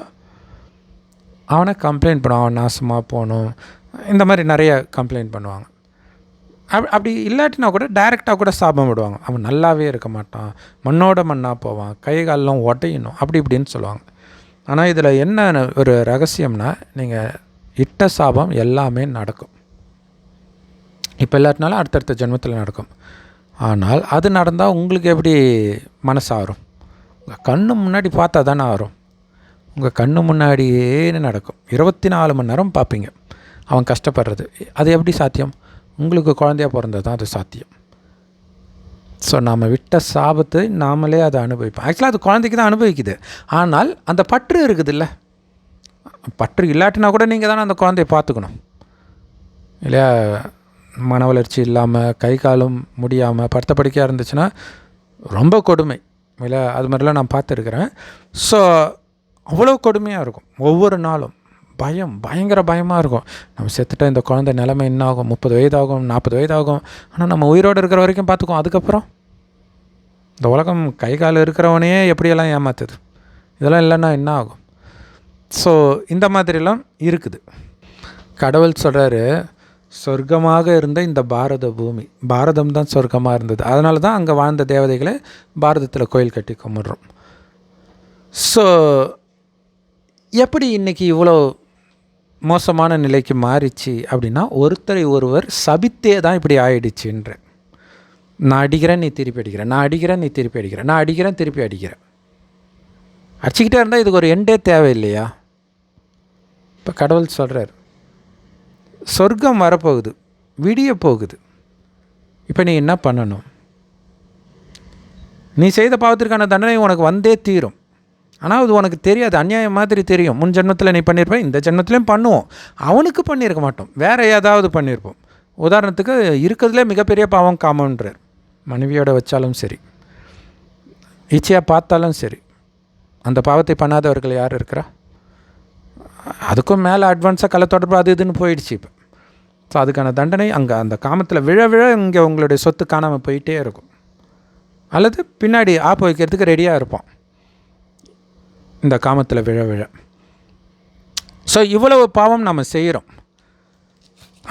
S1: அவனை கம்ப்ளைண்ட் பண்ணுவான், அவன் நாசமாக போகணும், இந்த மாதிரி நிறைய கம்ப்ளைண்ட் பண்ணுவாங்க. அப்படி இல்லாட்டினா கூட டைரெக்டாக கூட சாபம் விடுவாங்க. அவன் நல்லாவே இருக்க மாட்டான், மண்ணோட மண்ணாக போவான், கை காலெலாம் உடையணும், அப்படி இப்படின்னு சொல்லுவாங்க. ஆனால் இதில் என்ன ஒரு ரகசியம்னா, நீங்கள் இட்ட சாபம் எல்லாமே நடக்கும். இப்போ இல்லாட்டினாலும் அடுத்தடுத்த ஜென்மத்தில் நடக்கும். ஆனால் அது நடந்தால் உங்களுக்கு எப்படி மனசு ஆறும்? உங்கள் கண்ணு முன்னாடி பார்த்தா தானே ஆறும். உங்கள் கண்ணு முன்னாடியே நடக்கும். 24 மணி நேரம் பார்ப்பீங்க அவன் கஷ்டப்படுறது. அது எப்படி சாத்தியம்? உங்களுக்கு குழந்தையாக பிறந்தது தான் அது சாத்தியம். ஸோ நாம் விட்ட சாபத்தை நாமளே அதை அனுபவிப்போம். ஆக்சுவலாக அது குழந்தைக்கு தான் அனுபவிக்குது. ஆனால் அந்த பற்று இருக்குது இல்லை, பற்று இல்லாட்டினா கூட நீங்கள் தானே அந்த குழந்தைய பார்த்துக்கணும், இல்லையா? மன வளர்ச்சி இல்லாமல், கை காலும் முடியாமல் படுத்த படுக்கையாக இருந்துச்சுன்னா ரொம்ப கொடுமை, இல்லை? அது மாதிரிலாம் நான் பார்த்துருக்குறேன். ஸோ அவ்வளோ கொடுமையாக இருக்கும். ஒவ்வொரு நாளும் பயம், பயங்கர பயமாக இருக்கும். நம்ம செத்துட்டால் இந்த குழந்தை நிலைமை என்ன ஆகும்? 30 வயதாகும், 40 வயதாகும். ஆனால் நம்ம உயிரோடு இருக்கிற வரைக்கும் பார்த்துக்குவோம். அதுக்கப்புறம் இந்த உலகம் கை கால் இருக்கிறவனையே எப்படியெல்லாம் ஏமாத்துது. இதெல்லாம் இல்லைன்னா என்ன ஆகும்? ஸோ இந்த மாதிரிலாம் இருக்குது. கடவுள் சொல்கிறாரு, சொர்க்கமாக இருந்த இந்த பாரத பூமி, பாரதம் தான் சொர்க்கமாக இருந்தது. அதனால தான் அங்கே வாழ்ந்த தேவதைகளை பாரதத்தில் கோயில் கட்டி கும்பிட்றோம். ஸோ எப்படி இன்றைக்கி இவ்வளோ மோசமான நிலைக்கு மாறிச்சு அப்படின்னா, ஒருத்தரை ஒருவர் சபித்தே தான் இப்படி ஆயிடுச்சுன்ற. நான் அடிக்கிறேன், நீ திருப்பி அடிக்கிறேன், நான் அடிக்கிறேன், நீ திருப்பி அடிக்கிறேன், நான் அடிக்கிறேன், திருப்பி அடிக்கிறேன். அடிச்சுக்கிட்டே இருந்தால் இதுக்கு ஒரு எண்டே தேவை இல்லையா? இப்போ கடவுள் சொல்கிறார், சொர்க்கம் வரப்போகுது, விடிய போகுது. இப்போ நீ என்ன பண்ணணும்? நீ செய்த பாவத்திற்கான தண்டனை உனக்கு வந்தே தீரும். ஆனால் அது உனக்கு தெரியாது, அநியாயம் மாதிரி தெரியும். முன் ஜென்மத்தில் நீ பண்ணியிருப்பேன், இந்த ஜென்மத்திலையும் பண்ணுவோம். அவனுக்கு பண்ணியிருக்க மாட்டோம், வேறு ஏதாவது பண்ணியிருப்போம். உதாரணத்துக்கு இருக்கிறதுலே மிகப்பெரிய பாவம் காமன்றார். மனைவியோட வச்சாலும் சரி, இச்சையாக பார்த்தாலும் சரி, அந்த பாவத்தை பண்ணாதவர்கள் யார் இருக்கிறா? அதுக்கும் மேலே அட்வான்ஸாக கள்ளத்தொடர்பு அது இதுன்னு போயிடுச்சு இப்போ. ஸோ அதுக்கான தண்டனை அங்கே அந்த காமத்தில் விழ விழ இங்கே உங்களுடைய சொத்து காணாமல் போயிட்டே இருக்கும். அல்லது பின்னாடி ஆப்பு வைக்கிறதுக்கு ரெடியாக இருப்போம் இந்த காமத்தில் விழ விழ. ஸோ இவ்வளவு பாவம் நம்ம செய்கிறோம்,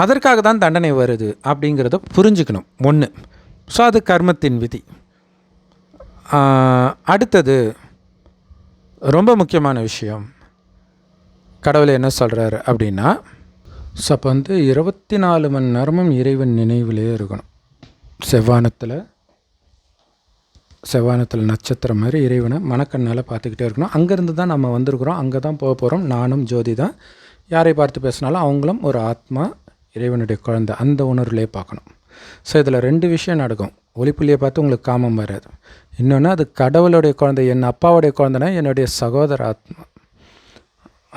S1: அதற்காக தான் தண்டனை வருது அப்படிங்கிறத புரிஞ்சுக்கணும். ஒன்று, ஸோ அது கர்மத்தின் விதி. அடுத்தது ரொம்ப முக்கியமான விஷயம், கடவுள் என்ன சொல்கிறாரு அப்படின்னா, ஸோ அப்போ 24 மணி நேரமும் இறைவன் நினைவிலே இருக்கணும். செவ்வானத்தில் நட்சத்திரம் மாதிரி இறைவனை மனக்கண்ணால் பார்த்துக்கிட்டே இருக்கணும். அங்கேருந்து தான் நம்ம வந்திருக்கிறோம், அங்கே தான் போக போகிறோம். நானும் ஜோதி தான். யாரை பார்த்து பேசினாலும் அவங்களும் ஒரு ஆத்மா, இறைவனுடைய குழந்தை, அந்த உணர்வுலேயே பார்க்கணும். ஸோ இதில் 2 விஷயம் நடக்கும். ஒளிப்புள்ளியை பார்த்து உங்களுக்கு காமம் வராது. இன்னொன்று, அது கடவுளுடைய குழந்தை, என் அப்பாவுடைய குழந்தைனா என்னுடைய சகோதர ஆத்மா,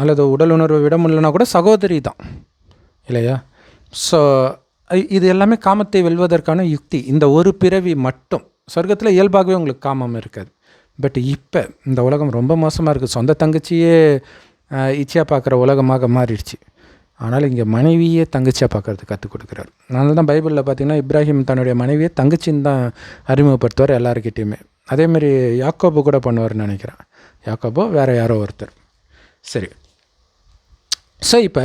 S1: அல்லது உடல் உணர்வை விட முடியலனா கூட சகோதரி தான் இல்லையா? ஸோ இது எல்லாமே காமத்தை வெல்வதற்கான யுக்தி. இந்த ஒரு பிறவி மட்டும். சொர்க்கத்தில் இயல்பாகவே உங்களுக்கு காமம் இருக்காது. பட் இப்போ இந்த உலகம் ரொம்ப மோசமாக இருக்குது. சொந்த தங்கச்சியே இச்சையாக பார்க்குற உலகமாக மாறிடுச்சு. ஆனால் இங்கே மனைவியே தங்கச்சியாக பார்க்குறது கற்றுக் கொடுக்குறாரு. அதனால தான் பைபிளில் பார்த்திங்கன்னா இப்ராஹிம் தன்னுடைய மனைவியை தங்கச்சின்னு தான் அறிமுகப்படுத்துவார் எல்லாருக்கிட்டேயுமே. அதேமாதிரி யாக்கோபு கூட பண்ணுவார்னு நினைக்கிறேன். யாக்கோபோ வேறு யாரோ ஒருத்தர். சரி, ஸோ இப்போ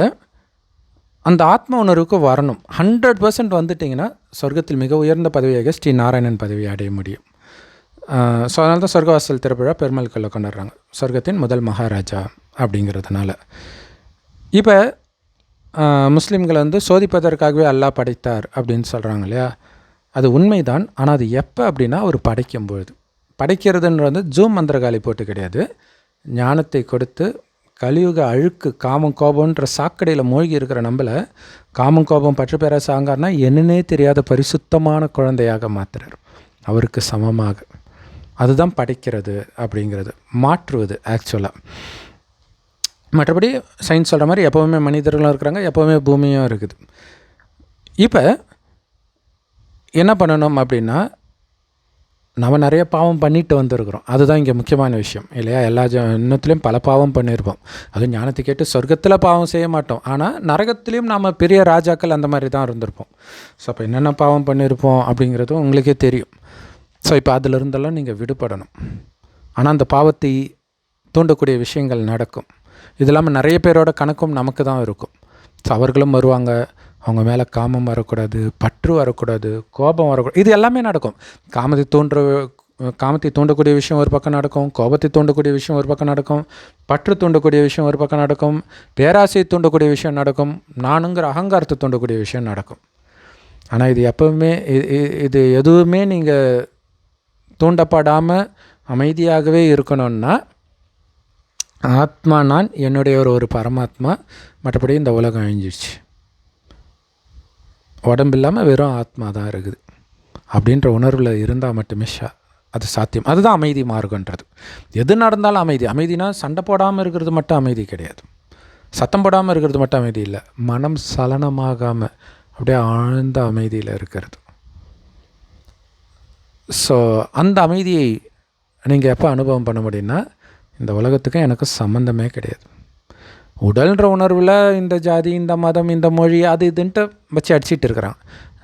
S1: அந்த ஆத்ம உணர்வுக்கு வரணும். 100% வந்துட்டிங்கன்னா சொர்க்கத்தில் மிக உயர்ந்த பதவியாக ஸ்ரீ நாராயணன் பதவியை அடைய முடியும். ஸோ அதனால தான் சொர்க்கவாசல் திருவிழா பெருமாள்களில் கொண்டாடுறாங்க, சொர்க்கத்தின் முதல் மகாராஜா அப்படிங்கிறதுனால. இப்போ முஸ்லீம்களை வந்து சோதிப்பதற்காகவே அல்லாஹ் படைத்தார் அப்படின்னு சொல்கிறாங்க இல்லையா? அது உண்மைதான். ஆனால் அது எப்போ அப்படின்னா அவர் படைக்கும்பொழுது. படைக்கிறதுன்றது ஜூம் மந்திரகாலி போட்டு கிடையாது. ஞானத்தை கொடுத்து கலியுக அழுக்கு காமம் கோபம்ன்ற சாக்கடையில் மூழ்கி இருக்கிற நம்மளை காமம் கோபம் பற்று பெற சாங்கார்னா என்னன்னே தெரியாத பரிசுத்தமான குழந்தையாக மாற்றுறார், அவருக்கு சமமாக. அதுதான் படைக்கிறது அப்படிங்கிறது, மாற்றுவது ஆக்சுவலாக. மற்றபடி சயின்ஸ் சொல்கிற மாதிரி எப்போவுமே மனிதர்களும் இருக்கிறாங்க, எப்போவுமே பூமியும் இருக்குது. இப்போ என்ன பண்ணணும் அப்படின்னா, நம்ம நிறைய பாவம் பண்ணிட்டு வந்துருக்குறோம். அதுதான் இங்கே முக்கியமான விஷயம் இல்லையா? எல்லா இன்னத்துலேயும் பல பாவம் பண்ணியிருப்போம். அதுவும் ஞானத்தை கேட்டு சொர்க்கத்தில் பாவம் செய்ய மாட்டோம், ஆனால் நரகத்துலேயும் நாம் பெரிய ராஜாக்கள் அந்த மாதிரி தான் இருந்திருப்போம். ஸோ அப்போ என்னென்ன பாவம் பண்ணியிருப்போம் அப்படிங்கிறதும் உங்களுக்கே தெரியும். ஸோ இப்போ அதிலிருந்தெல்லாம் நீங்கள் விடுபடணும். ஆனால் அந்த பாவத்தை தூண்டக்கூடிய விஷயங்கள் நடக்கும். இது இல்லாமல் நிறைய பேரோட கணக்கும் நமக்கு தான் இருக்கும். ஸோ அவர்களும் வருவாங்க, அவங்க மேலே காமம் வரக்கூடாது, பற்று வரக்கூடாது, கோபம் வரக்கூடாது, இது எல்லாமே நடக்கும். காமத்தை தூண்டக்கூடிய விஷயம் ஒரு பக்கம் நடக்கும், கோபத்தை தூண்டக்கூடிய விஷயம் ஒரு பக்கம் நடக்கும், பற்று தூண்டக்கூடிய விஷயம் ஒரு பக்கம் நடக்கும், பேராசையை தூண்டக்கூடிய விஷயம் நடக்கும், நானுங்கிற அகங்காரத்தை தூண்டக்கூடிய விஷயம் நடக்கும். ஆனால் இது எப்பவுமே இது எதுவுமே நீங்கள் தூண்டப்படாமல் அமைதியாகவே இருக்கணும்னா, ஆத்மா நான், என்னுடைய ஒரு பரமாத்மா, மற்றபடி இந்த உலகம் அழிஞ்சிடுச்சு, உடம்பு இல்லாமல் வெறும் ஆத்மா தான் இருக்குது அப்படின்ற உணர்வில் இருந்தால் மட்டுமே அது சாத்தியம். அதுதான் அமைதி மார்க்கன்றது. எது நடந்தாலும் அமைதி. அமைதினா சண்டை போடாமல் இருக்கிறது மட்டும் அமைதி கிடையாது, சத்தம் போடாமல் இருக்கிறது மட்டும் அமைதி இல்லை, மனம் சலனமாகாமல் அப்படியே ஆழ்ந்த அமைதியில் இருக்கிறது. ஸோ அந்த அமைதியை நீங்கள் எப்போ அனுபவம் பண்ண முடியும்னா, இந்த உலகத்துக்கும் எனக்கு சம்மந்தமே கிடையாது. உடல்ன்ற உணர்வில் இந்த ஜாதி, இந்த மதம், இந்த மொழி, அது இதுன்ட்டு வச்சு அடிச்சிட்டு இருக்கிறான்.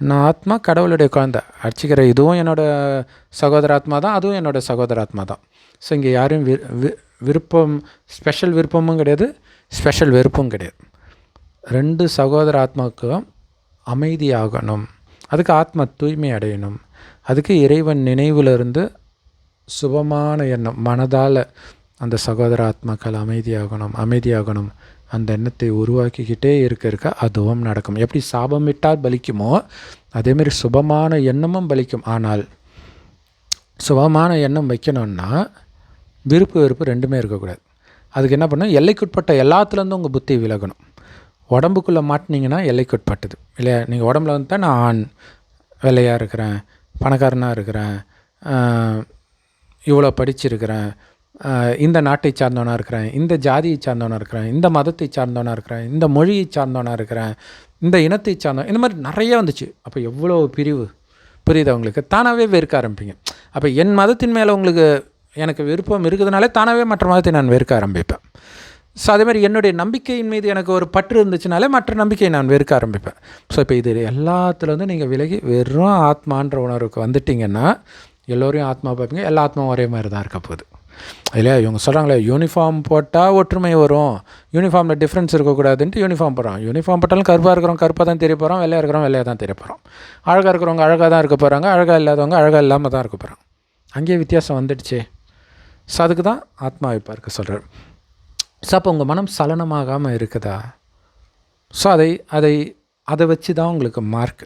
S1: நான் ஆத்மா, கடவுளுடைய குழந்தை, அடிச்சிக்கிற இதுவும் என்னோடய சகோதர ஆத்மா தான், அதுவும் என்னோடய சகோதர ஆத்மா தான். ஸோ இங்கே யாரும் விருப்பம், ஸ்பெஷல் விருப்பமும் கிடையாது, ஸ்பெஷல் வெறுப்பும் கிடையாது. 2 சகோதர ஆத்மாவுக்கும் அமைதியாகணும், அதுக்கு ஆத்மா தூய்மை அடையணும், அதுக்கு இறைவன் நினைவிலிருந்து சுபமான எண்ணம் மனதால் அந்த சகோதர ஆத்மாக்கள் அமைதியாகணும். அந்த எண்ணத்தை உருவாக்கிக்கிட்டே இருக்க அதுவும் நடக்கும். எப்படி சாபம் விட்டால் பலிக்குமோ அதேமாரி சுபமான எண்ணமும் பலிக்கும். ஆனால் சுபமான எண்ணம் வைக்கணும்னா விருப்பு வெறுப்பு ரெண்டுமே இருக்கக்கூடாது. அதுக்கு என்ன பண்ணணும், எல்லைக்குட்பட்ட எல்லாத்துலேருந்து உங்கள் புத்தி விலகணும். உடம்புக்குள்ளே மாட்டினீங்கன்னா எல்லைக்குட்பட்டது இல்லையா? நீங்கள் உடம்புல வந்துட்டால் நான் ஆண், வெள்ளையாக இருக்கிறேன், பணக்காரனாக இருக்கிறேன், இவ்வளோ படிச்சிருக்கிறேன், இந்த நாட்டை சார்ந்தவனாக இருக்கிறேன், இந்த ஜாதியை சார்ந்தவனாக இருக்கிறேன், இந்த மதத்தை சார்ந்தவனாக இருக்கிறேன், இந்த மொழியை சார்ந்தவனாக இருக்கிறேன், இந்த இனத்தை சார்ந்தவன், இந்த மாதிரி நிறைய வந்துச்சு. அப்போ எவ்வளோ பிரிவு புரியுது அவங்களுக்கு? தானாகவே வெறுக்க ஆரம்பிப்பீங்க. அப்போ என் மதத்தின் மேலே உங்களுக்கு எனக்கு விருப்பம் இருக்குதுனாலே தானாகவே மற்ற மதத்தை நான் வெறுக்க ஆரம்பிப்பேன். ஸோ அதேமாதிரி என்னுடைய நம்பிக்கையின் மீது எனக்கு ஒரு பற்று இருந்துச்சுனாலே மற்ற நம்பிக்கையை நான் வெறுக்க ஆரம்பிப்பேன். ஸோ இப்போ இது எல்லாத்துலேருந்து நீங்கள் விலகி வெறும் ஆத்மான்ற உணர்வுக்கு வந்துட்டிங்கன்னா எல்லோரையும் ஆத்மா பார்ப்பீங்க, எல்லா ஆத்மாவும் ஒரே மாதிரி தான் இருக்க போகுது இல்லையா? இவங்க சொல்கிறாங்களே யூனிஃபார்ம் போட்டால் ஒற்றுமை வரும், யூனிஃபார்மில் டிஃப்ரென்ஸ் இருக்கக்கூடாதுன்ட்டு யூனிஃபார்ம் போடுறோம். யூனிஃபார்ம் போட்டாலும் கருப்பாக இருக்கிறவங்க கருப்பாக தான் தெரிய போகிறோம், வெள்ளையாக இருக்கிறவங்க வெள்ளையாக தான் தெரிய போகிறோம், அழகாக இருக்கிறவங்க அழகாக தான் இருக்க போகிறாங்க, அழகாக இல்லாதவங்க அழகாக இல்லாமல் தான் இருக்க போகிறாங்க. அங்கேயே வித்தியாசம் வந்துடுச்சு. ஸோ அதுக்கு தான் ஆத்மாவை பார்க்க சொல்கிறார். ஸோ அப்போ உங்கள் மனம் சலனமாகாமல் இருக்குதா? ஸோ அதை வச்சு தான் உங்களுக்கு மார்க்.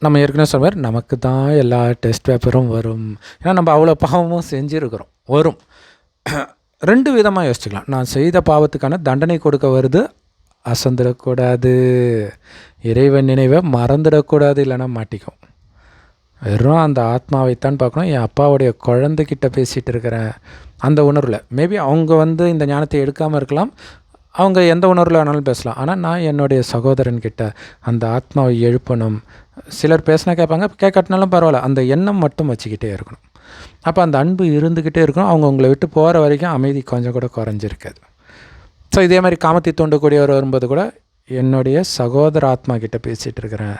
S1: நம்ம ஏற்கனவே சொல்ல மாதிரி நமக்கு தான் எல்லா டெஸ்ட் பேப்பரும் வரும். ஏன்னா நம்ம அவ்வளோ பாவமும் செஞ்சுருக்கிறோம், வரும். 2 விதமாக யோசிச்சுக்கலாம். நான் செய்த பாவத்துக்கான தண்டனை கொடுக்க வருது, அசந்துடக்கூடாது, இறைவன் நினைவை மறந்துடக்கூடாது, இல்லைன்னா மாட்டிக்கும். வெறும் அந்த ஆத்மாவைத்தான் பார்க்கணும். என் அப்பாவுடைய குழந்தைகிட்ட பேசிகிட்டு இருக்கிறேன் அந்த உணர்வில். மேபி அவங்க இந்த ஞானத்தை எடுக்காமல் இருக்கலாம், அவங்க எந்த உணர்வில் வேணாலும் பேசலாம். ஆனால் நான் என்னுடைய சகோதரன்கிட்ட அந்த ஆத்மாவை எழுப்பணும். சிலர் பேசினா கேட்பாங்க, கேட்கட்டினாலும் பரவாயில்ல, அந்த எண்ணம் மட்டும் வச்சுக்கிட்டே இருக்கணும். அப்போ அந்த அன்பு இருந்துக்கிட்டே இருக்கணும். அவங்க உங்களை விட்டு போகிற வரைக்கும் அமைதி கொஞ்சம் கூட குறைஞ்சிருக்காது. ஸோ இதே மாதிரி காமத்தை தூண்டக்கூடியவர் வரும்போது கூட என்னுடைய சகோதர ஆத்மா கிட்டே பேசிகிட்டு இருக்கிறேன்,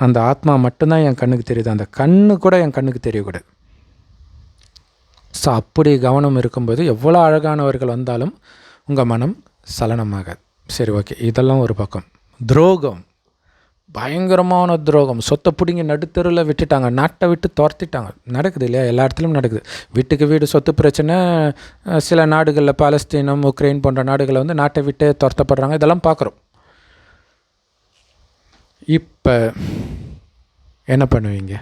S1: அந்த ஆத்மா மட்டும்தான் என் கண்ணுக்கு தெரியுது, அந்த கண்ணு கூட என் கண்ணுக்கு தெரியக்கூடாது. ஸோ அப்படி கவனம் இருக்கும்போது எவ்வளோ அழகானவர்கள் வந்தாலும் உங்கள் மனம் சலனமாகாது. சரி, ஓகே, இதெல்லாம் ஒரு பக்கம். துரோகம், பயங்கரமான துரோகம். சொத்தை பிடிங்கி நடுத்தருவில் விட்டுட்டாங்க, நாட்டை விட்டு துரத்திட்டாங்க. நடக்குது இல்லையா, எல்லா இடத்துலையும் நடக்குது. வீட்டுக்கு வீடு சொத்து பிரச்சனை. சில நாடுகளில் பாலஸ்தீனம், உக்ரைன் போன்ற நாடுகளில் நாட்டை விட்டு துரத்தப்படுறாங்க. இதெல்லாம் பார்க்குறோம். இப்போ என்ன பண்ணுவீங்க?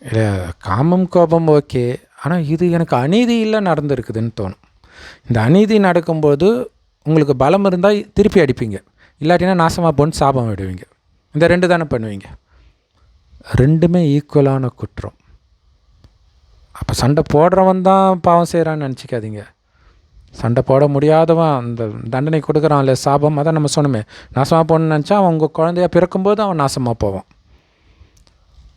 S1: இல்லை, காமம் கோபம் ஓகே, ஆனால் இது எனக்கு அநீதியில் நடந்துருக்குதுன்னு தோணும். இந்த அநீதி நடக்கும்போது உங்களுக்கு பலம் இருந்தால் திருப்பி அடிப்பீங்க, இல்லாட்டினா நாசமாக போன்னு சாபம் விடுவீங்க. இந்த 2 தானே பண்ணுவீங்க. 2மே ஈக்குவலான குற்றம். அப்போ சண்டை போடுறவன் தான் பாவம் செய்கிறான்னு நினச்சிக்காதீங்க. சண்டை போட முடியாதவன் அந்த தண்டனை கொடுக்குறான் இல்லை, சாபம், அதான் நம்ம சொன்னோமே, நாசமாக போகணுன்னு நினச்சா அவன் உங்கள் குழந்தையாக பிறக்கும்போது அவன் நாசமாக போவான்.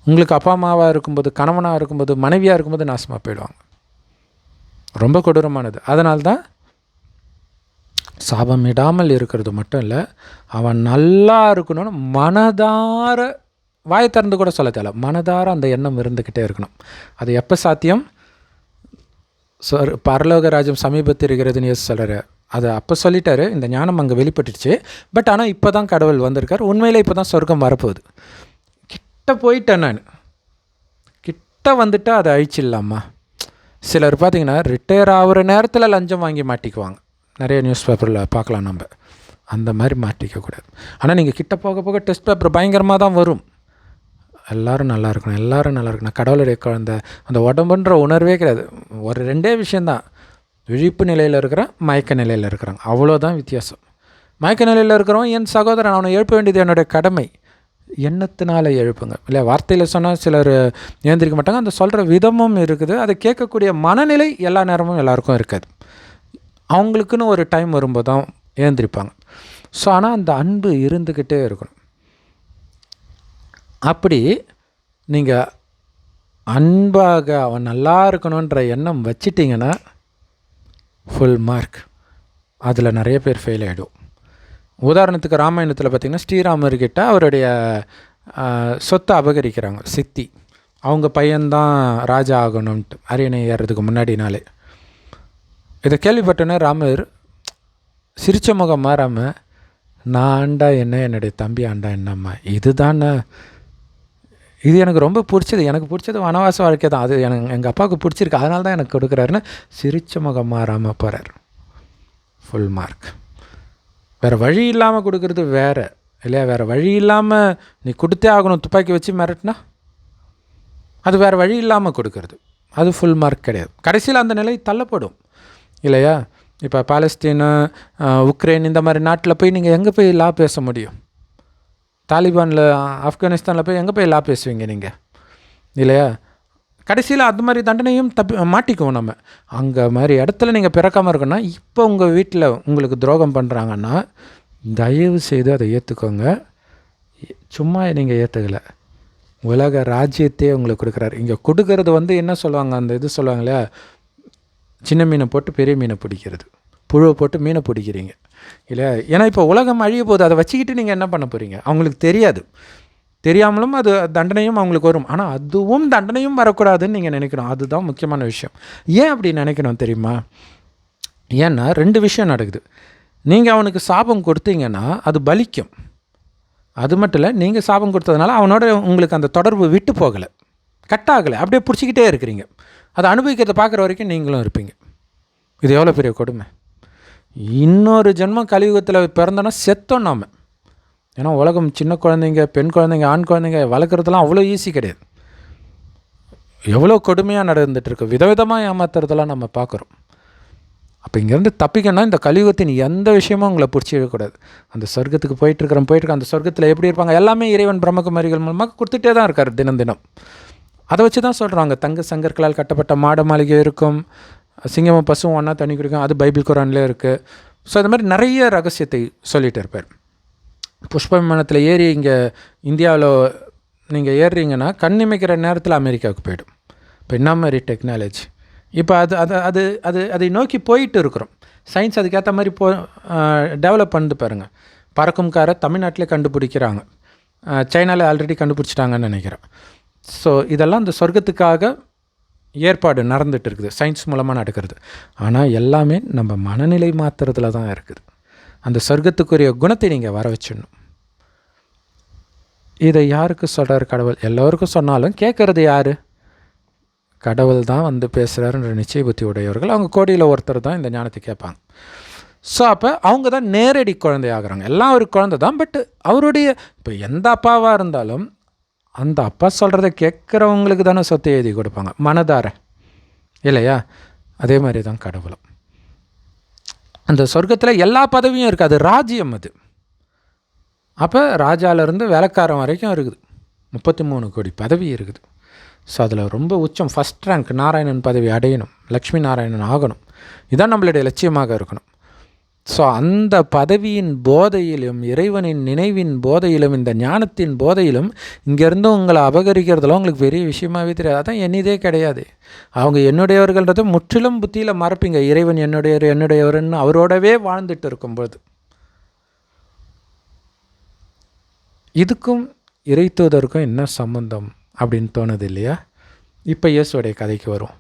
S1: உங்களுக்கு அப்பா அம்மாவாக இருக்கும்போது, கணவனாக இருக்கும்போது, மனைவியாக இருக்கும்போது நாசமாக போயிடுவாங்க. ரொம்ப கொடூரமானது. அதனால்தான் சாபம் இடாமல் இருக்கிறது மட்டும் இல்லை, அவன் நல்லா இருக்கணும்னு மனதார, வாயை திறந்து கூட சொல்ல தேவை, மனதார அந்த எண்ணம் இருந்துக்கிட்டே இருக்கணும். அது எப்போ சாத்தியம்? பரலோக ராஜ்யம் சமீபத்தில் இருக்கிறதுன்னு இயேசு சொல்கிறார். அதை அப்போ சொல்லிட்டாரு, இந்த ஞானம் அங்கே வெளிப்பட்டுடுச்சு. பட் ஆனால் இப்போ தான் கடவுள் வந்திருக்கார். உண்மையில் இப்போ தான் சொர்க்கம் வரப்போகுது. கிட்ட போயிட்டேன் நான், கிட்ட வந்துட்டால் அதை அழிச்சிடலாமா? சிலர் பார்த்திங்கன்னா ரிட்டையர் ஆகிற நேரத்தில் லஞ்சம் வாங்கி மாட்டிக்குவாங்க. நிறைய நியூஸ் பேப்பரில் பார்க்கலாம் நம்ம. அந்த மாதிரி மாட்டிக்கக்கூடாது. ஆனால் நீங்கள் கிட்ட போக போக டெஸ்ட் பேப்பர் பயங்கரமாக தான் வரும். எல்லோரும் நல்லா இருக்கணும், எல்லோரும் நல்லா இருக்கணும். கடவுளுடைய குழந்தை, அந்த உடம்புன்ற உணர்வே கிடையாது. ஒரு 2 விஷயந்தான், விழிப்பு நிலையில் இருக்கிறான், மயக்க நிலையில் இருக்கிறாங்க, அவ்வளோதான் வித்தியாசம். மயக்க நிலையில் இருக்கிறவன் என் சகோதரன், அவனை எழுப்ப வேண்டியது என்னுடைய கடமை. எண்ணத்தினால் எழுப்புங்க. இல்லை, வார்த்தையில் சொன்னால் சிலர் ஏந்திரிக்க மாட்டாங்க. அந்த சொல்கிற விதமும் இருக்குது. அதை கேட்கக்கூடிய மனநிலை எல்லா நேரமும் எல்லாருக்கும் இருக்காது. அவங்களுக்குன்னு ஒரு டைம் வரும்போது தான் ஏந்திரிப்பாங்க. ஸோ ஆனால் அந்த அன்பு இருந்துக்கிட்டே இருக்கணும். அப்படி நீங்கள் அன்பாக அவன் நல்லா இருக்கணுன்ற எண்ணம் வச்சிட்டிங்கன்னா ஃபுல் மார்க். அதில் நிறைய பேர் ஃபெயில் ஆகிடும். உதாரணத்துக்கு ராமாயணத்தில் பார்த்திங்கன்னா, ஸ்ரீராமர்கிட்ட அவருடைய சொத்தை அபகரிக்கிறாங்க சித்தி. அவங்க பையன்தான் ராஜா ஆகணும்ன்ட்டு அரியணை ஏறுறதுக்கு முன்னாடி நாளே. இதை கேள்விப்பட்டோன்னே ராமர் சிரிச்ச முகம் மாறாமல், நான் ஆண்டா என்ன, என்னுடைய தம்பி ஆண்டா என்னம்மா, இதுதானே, இது எனக்கு ரொம்ப பிடிச்சது, எனக்கு பிடிச்சது வனவாச வாழ்க்கை தான், அது எங்கள் அப்பாவுக்கு பிடிச்சிருக்கு, அதனால தான் எனக்கு கொடுக்குறாருன்னு சிரிச்ச முகம் மாறாமல் போகிறார். Full mark. வேறு வழி இல்லாமல் கொடுக்குறது வேறு இல்லையா? வேறு வழி இல்லாமல் நீ கொடுத்தே ஆகணும், துப்பாக்கி வச்சு மிரட்டினா அது வேறு வழி இல்லாமல் கொடுக்கறது, அது ஃபுல் மார்க் கிடையாது. கடைசியில் அந்த நிலை தள்ளப்படும் இல்லையா? இப்போ பாலஸ்தீனு, உக்ரைன் இந்த மாதிரி நாட்டில் போய் நீங்கள் எங்கே போய் லா பேச முடியும்? தாலிபானில், ஆப்கானிஸ்தானில் போய் எங்கே போய் லா பேசுவீங்க நீங்கள் இல்லையா? கடைசியில் அது மாதிரி தண்டனையும் மாட்டிக்குவோம் நம்ம. அங்கே மாதிரி இடத்துல நீங்கள் பிறக்காமல் இருக்கணும்னா, இப்போ உங்கள் வீட்டில் உங்களுக்கு துரோகம் பண்ணுறாங்கன்னா தயவு செய்து அதை ஏற்றுக்கோங்க. சும்மா நீங்கள் ஏற்றுக்கலை, உலக ராஜ்யத்தையே உங்களுக்கு கொடுக்குறாரு. இங்கே கொடுக்கறது என்ன சொல்லுவாங்க, அந்த இது சொல்லுவாங்க இல்லையா, சின்ன மீனை போட்டு பெரிய மீனை பிடிக்கிறது, புழுவை போட்டு மீனை பிடிக்கிறீங்க இல்லையா? ஏன்னா இப்போ உலகம் அழிய போகுது, அதை வச்சுக்கிட்டு நீங்கள் என்ன பண்ண போகிறீங்க? அவங்களுக்கு தெரியாது, தெரியாமலும் அது தண்டனையும் அவங்களுக்கு வரும். ஆனால் அதுவும் தண்டனையும் வரக்கூடாதுன்னு நீங்கள் நினைக்கணும். அதுதான் முக்கியமான விஷயம். ஏன் அப்படி நினைக்கணும் தெரியுமா? ஏன்னா 2 விஷயம் நடக்குது. நீங்கள் அவனுக்கு சாபம் கொடுத்தீங்கன்னா அது பலிக்கும். அது மட்டும் இல்லை, நீங்கள் சாபம் கொடுத்ததுனால அவனோட உங்களுக்கு அந்த தொடர்பு விட்டு போகலை, கட் ஆகலை, அப்படியே பிடிச்சிக்கிட்டே இருக்கிறீங்க. அதை அனுபவிக்கிறத பார்க்குற வரைக்கும் நீங்களும் இருப்பீங்க. இது எவ்வளோ பெரிய கொடுமை. இன்னொரு ஜென்மம் கலியுகத்தில் பிறந்தோன்னா செத்தோம் நாம். ஏன்னா உலகம் சின்ன குழந்தைங்க, பெண் குழந்தைங்க, ஆண் குழந்தைங்க வளர்க்குறதுலாம் அவ்வளோ ஈஸி கிடையாது. எவ்வளோ கொடுமையாக நடந்துகிட்ருக்கு, விதவிதமாக ஏமாத்துறதெல்லாம் நம்ம பார்க்குறோம். அப்போ இங்கேருந்து தப்பிக்கணும்னா இந்த கலியுகத்தின் எந்த விஷயமும் உங்களை பிடிச்சி இழக்கூடாது. அந்த சொர்க்கத்துக்கு போயிட்டுருக்கேன். அந்த சொர்க்கத்தில் எப்படி இருப்பாங்க எல்லாமே இறைவன் பிரம்மகுமாரிகள் மூலமாக கொடுத்துட்டே தான் இருக்கார் தினம் தினம். அதை வச்சு தான் சொல்கிறாங்க, தங்க சங்கர்களால் கட்டப்பட்ட மாட மாளிகை இருக்கும், சிங்கமும் பசுவும் ஒன்றா தண்ணி குடிக்கும், அது பைபிள் குரான்லேயே இருக்குது. ஸோ அது மாதிரி நிறைய ரகசியத்தை சொல்லிகிட்டு இருப்பார். புஷ்ப விமானத்தில் ஏறி இங்கே இந்தியாவில் நீங்கள் ஏறுறீங்கன்னா கண்ணிமைக்கிற நேரத்தில் அமெரிக்காவுக்கு போய்டும். இப்போ என்ன மாதிரி டெக்னாலஜி! இப்போ அதை நோக்கி போயிட்டு இருக்கிறோம். சயின்ஸ் அதுக்கேற்ற மாதிரி டெவலப் பண்ணிட்டு பாருங்கள். பறக்கும் காரை தமிழ்நாட்டிலே கண்டுபிடிக்கிறாங்க, சைனாவில் ஆல்ரெடி கண்டுபிடிச்சிட்டாங்கன்னு நினைக்கிறேன். ஸோ இதெல்லாம் இந்த சொர்க்கத்துக்காக ஏற்பாடு நடந்துகிட்டு இருக்குது, சயின்ஸ் மூலமாக நடக்கிறது. ஆனால் எல்லாமே நம்ம மனநிலை மாற்றுறதுல தான் இருக்குது. அந்த சொர்க்கத்துக்குரிய குணத்தை நீங்கள் வர வச்சிடணும். இதை யாருக்கு சொல்கிறார் கடவுள்? எல்லோருக்கும் சொன்னாலும் கேட்குறது யார்? கடவுள் தான் வந்து பேசுகிறாருன்ற நிச்சய புத்தி உடையவர்கள். அவங்க கோடியில் ஒருத்தர் தான் இந்த ஞானத்தை கேட்பாங்க. ஸோ அப்போ அவங்க தான் நேரடி குழந்தையாகிறாங்க. எல்லாம் ஒரு குழந்தை தான். பட் அவருடைய இப்போ எந்த அப்பாவாக இருந்தாலும் அந்த அப்பா சொல்கிறத கேட்குறவங்களுக்கு தானே சொத்தை எழுதி கொடுப்பாங்க, மனதார, இல்லையா? அதே மாதிரி தான் கடவுளும். அந்த சொர்க்கத்தில் எல்லா பதவியும் இருக்குது, அது ராஜ்யம். அது அப்போ ராஜாவிலேருந்து வேலைக்காரன் வரைக்கும் இருக்குது, 33 கோடி பதவி இருக்குது. ஸோ அதில் ரொம்ப உச்சம், ஃபஸ்ட் ரேங்க் நாராயணன் பதவி அடையணும், லக்ஷ்மி நாராயணன் ஆகணும். இதுதான் நம்மளுடைய லட்சியமாக இருக்கணும். ஸோ அந்த பதவியின் போதையிலும், இறைவனின் நினைவின் போதையிலும், இந்த ஞானத்தின் போதையிலும் இங்கேருந்து உங்களை அபகரிக்கிறதுலாம் உங்களுக்கு பெரிய விஷயமாகவே தெரியாது. அதான் என்னதே கிடையாது. அவங்க என்னுடையவர்கள்ன்றதை முற்றிலும் புத்தியில் மறப்பீங்க. இறைவன் என்னுடையவர்னு அவரோடவே வாழ்ந்துட்டு இருக்கும்போது. இதுக்கும் இறைத்துவதற்கும் என்ன சம்பந்தம் அப்படின்னு தோணுது இல்லையா? இப்போ இயேசுடைய கதைக்கு வரும்.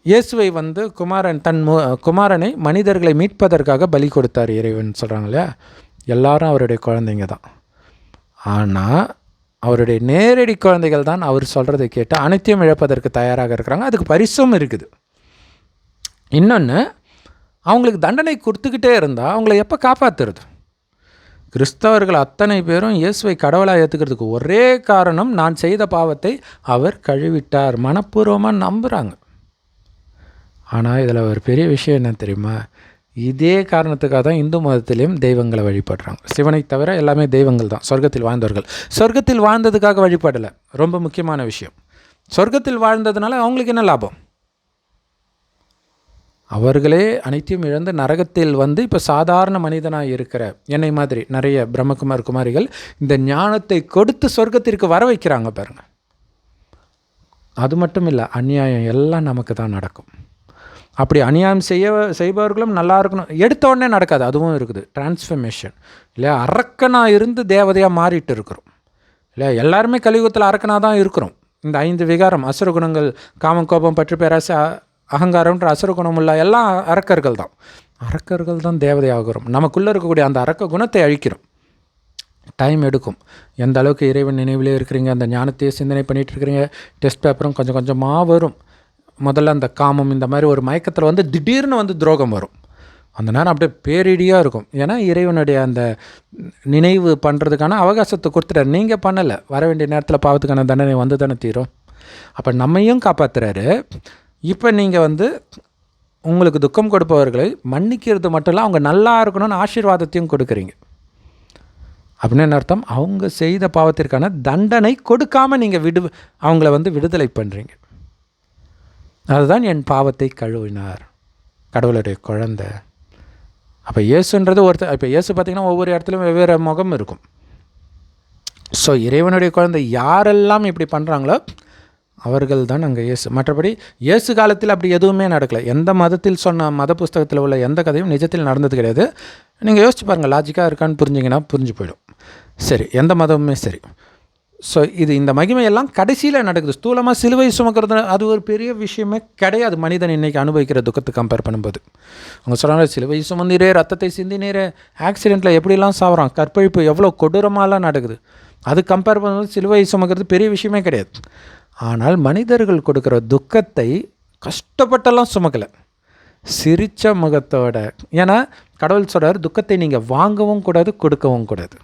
S1: இயேசுவை வந்து குமாரனை மனிதர்களை மீட்பதற்காக பலி கொடுத்தார் இறைவன் சொல்கிறாங்க இல்லையா? எல்லாரும் அவருடைய குழந்தைங்க தான். ஆனால் அவருடைய நேரடி குழந்தைகள் தான் அவர் சொல்கிறதை கேட்டு அனைத்தையும் இழப்பதற்கு தயாராக இருக்கிறாங்க. அதுக்கு பரிசும் இருக்குது. இன்னொன்று, அவங்களுக்கு தண்டனை கொடுத்துக்கிட்டே இருந்தால் அவங்கள எப்போ காப்பாற்றுறது? கிறிஸ்தவர்கள் அத்தனை பேரும் இயேசுவை கடவுளாக ஏற்றுக்கிறதுக்கு ஒரே காரணம், நான் செய்த பாவத்தை அவர் கழுவிட்டார், மனப்பூர்வமாக நம்புகிறாங்க. ஆனால் இதில் ஒரு பெரிய விஷயம் என்ன தெரியுமா? இதே காரணத்துக்காக தான் இந்து மதத்திலையும் தெய்வங்களை வழிபடுறாங்க. சிவனை தவிர எல்லாமே தெய்வங்கள் தான். சொர்க்கத்தில் வாழ்ந்தவர்கள் சொர்க்கத்தில் வாழ்ந்ததுக்காக வழிபடலை. ரொம்ப முக்கியமான விஷயம். சொர்க்கத்தில் வாழ்ந்ததுனால அவங்களுக்கு என்ன லாபம்? அவர்களே அனைத்தையும் இழந்து நரகத்தில் வந்து இப்போ சாதாரண மனிதனாக இருக்கிற என்னை மாதிரி நிறைய குமாரிகள் இந்த ஞானத்தை கொடுத்து சொர்க்கத்திற்கு வர வைக்கிறாங்க பாருங்கள். அது மட்டும் இல்லை, அநியாயம் எல்லாம் நமக்கு தான் நடக்கும். அப்படி அநியாயம் செய்பவர்களும் நல்லா இருக்கணும். எடுத்த உடனே நடக்காது, அதுவும் இருக்குது. டிரான்ஸ்ஃபர்மேஷன் இல்லையா? அரக்கனாக இருந்து தேவதையாக மாறிட்டு இருக்கிறோம் இல்லையா? எல்லாருமே கலியுகத்தில் அரக்கனாக தான் இருக்கிறோம். இந்த 5 விகாரம், அசுர குணங்கள், காமம், கோபம், பற்று, பேராசை, அகங்காரம்ன்ற அசுர குணம் உள்ள எல்லாம் அரக்கர்கள் தான் தேவதையாகிறோம். நமக்குள்ளே இருக்கக்கூடிய அந்த அரக்க குணத்தை அழிக்கிறோம். டைம் எடுக்கும். எந்த அளவுக்கு இறைவன் நினைவிலே இருக்கிறீங்க, அந்த ஞானத்தையே சிந்தனை பண்ணிகிட்டு இருக்கிறீங்க, டெஸ்ட் பேப்பரும் கொஞ்சம் கொஞ்சமாக வரும். முதல்ல அந்த காமம் இந்த மாதிரி ஒரு மயக்கத்தில் வந்து திடீர்னு வந்து துரோகம் வரும். அந்த நேரம் அப்படியே பேரிடியாக இருக்கும். ஏன்னா இறைவனுடைய அந்த நினைவு பண்ணுறதுக்கான அவகாசத்தை கொடுத்துட்டார். நீங்கள் பண்ணலை, வர வேண்டிய நேரத்தில் பாவத்துக்கான தண்டனை வந்து தானே தீரும். அப்போ நம்மையும் காப்பாற்றுறாரு. இப்போ நீங்கள் வந்து உங்களுக்கு துக்கம் கொடுப்பவர்களை மன்னிக்கிறது மட்டும் இல்லை, அவங்க நல்லா இருக்கணும்னு ஆசீர்வாதத்தையும் கொடுக்குறீங்க. அப்படின்னு என்ன அர்த்தம்? அவங்க செய்த பாவத்திற்கான தண்டனை கொடுக்காமல் நீங்கள் அவங்கள வந்து விடுதலை பண்ணுறீங்க. அதுதான் என் பாவத்தை கழுவினார், கடவுளுடைய குழந்தை. அப்போ இயேசுன்றது இப்போ இயேசு பார்த்திங்கன்னா ஒவ்வொரு இடத்துலையும் வெவ்வேறு முகம் இருக்கும். ஸோ இறைவனுடைய குழந்தை யாரெல்லாம் இப்படி பண்ணுறாங்களோ அவர்கள் தான் அங்கே இயேசு. மற்றபடி இயேசு காலத்தில் அப்படி எதுவுமே நடக்கலை. எந்த மதத்தில் சொன்ன மத புஸ்தகத்தில் உள்ள எந்த கதையும் நிஜத்தில் நடந்தது கிடையாது. நீங்கள் யோசிச்சு பாருங்கள், லாஜிக்காக இருக்கான்னு புரிஞ்சிங்கன்னா புரிஞ்சு போயிடும். சரி, எந்த மதமுமே சரி. ஸோ இந்த மகிமையெல்லாம் கடைசியில் நடக்குது. ஸ்தூலமாக சிலுவை சுமக்கிறது அது ஒரு பெரிய விஷயமே கிடையாது மனிதன் இன்றைக்கி அனுபவிக்கிற துக்கத்தை கம்பேர் பண்ணும்போது. அவங்க சொல்கிறாங்க, சிலுவை சுமந்தீரே, ரத்தத்தை சிந்தினீரே, ஆக்சிடெண்ட்டில் எப்படிலாம் சாப்பிட்றான், கற்பழிப்பு எவ்வளோ கொடூரமாலாம் நடக்குது. அது கம்பேர் பண்ணும்போது சிலுவை சுமக்கிறது பெரிய விஷயமே கிடையாது. ஆனால் மனிதர்கள் கொடுக்குற துக்கத்தை கஷ்டப்பட்டெல்லாம் சுமக்கலை, சிரித்த முகத்தோட. ஏன்னா கடவுள் சொல்கிறார், துக்கத்தை நீங்கள் வாங்கவும் கூடாது, கொடுக்கவும் கூடாது.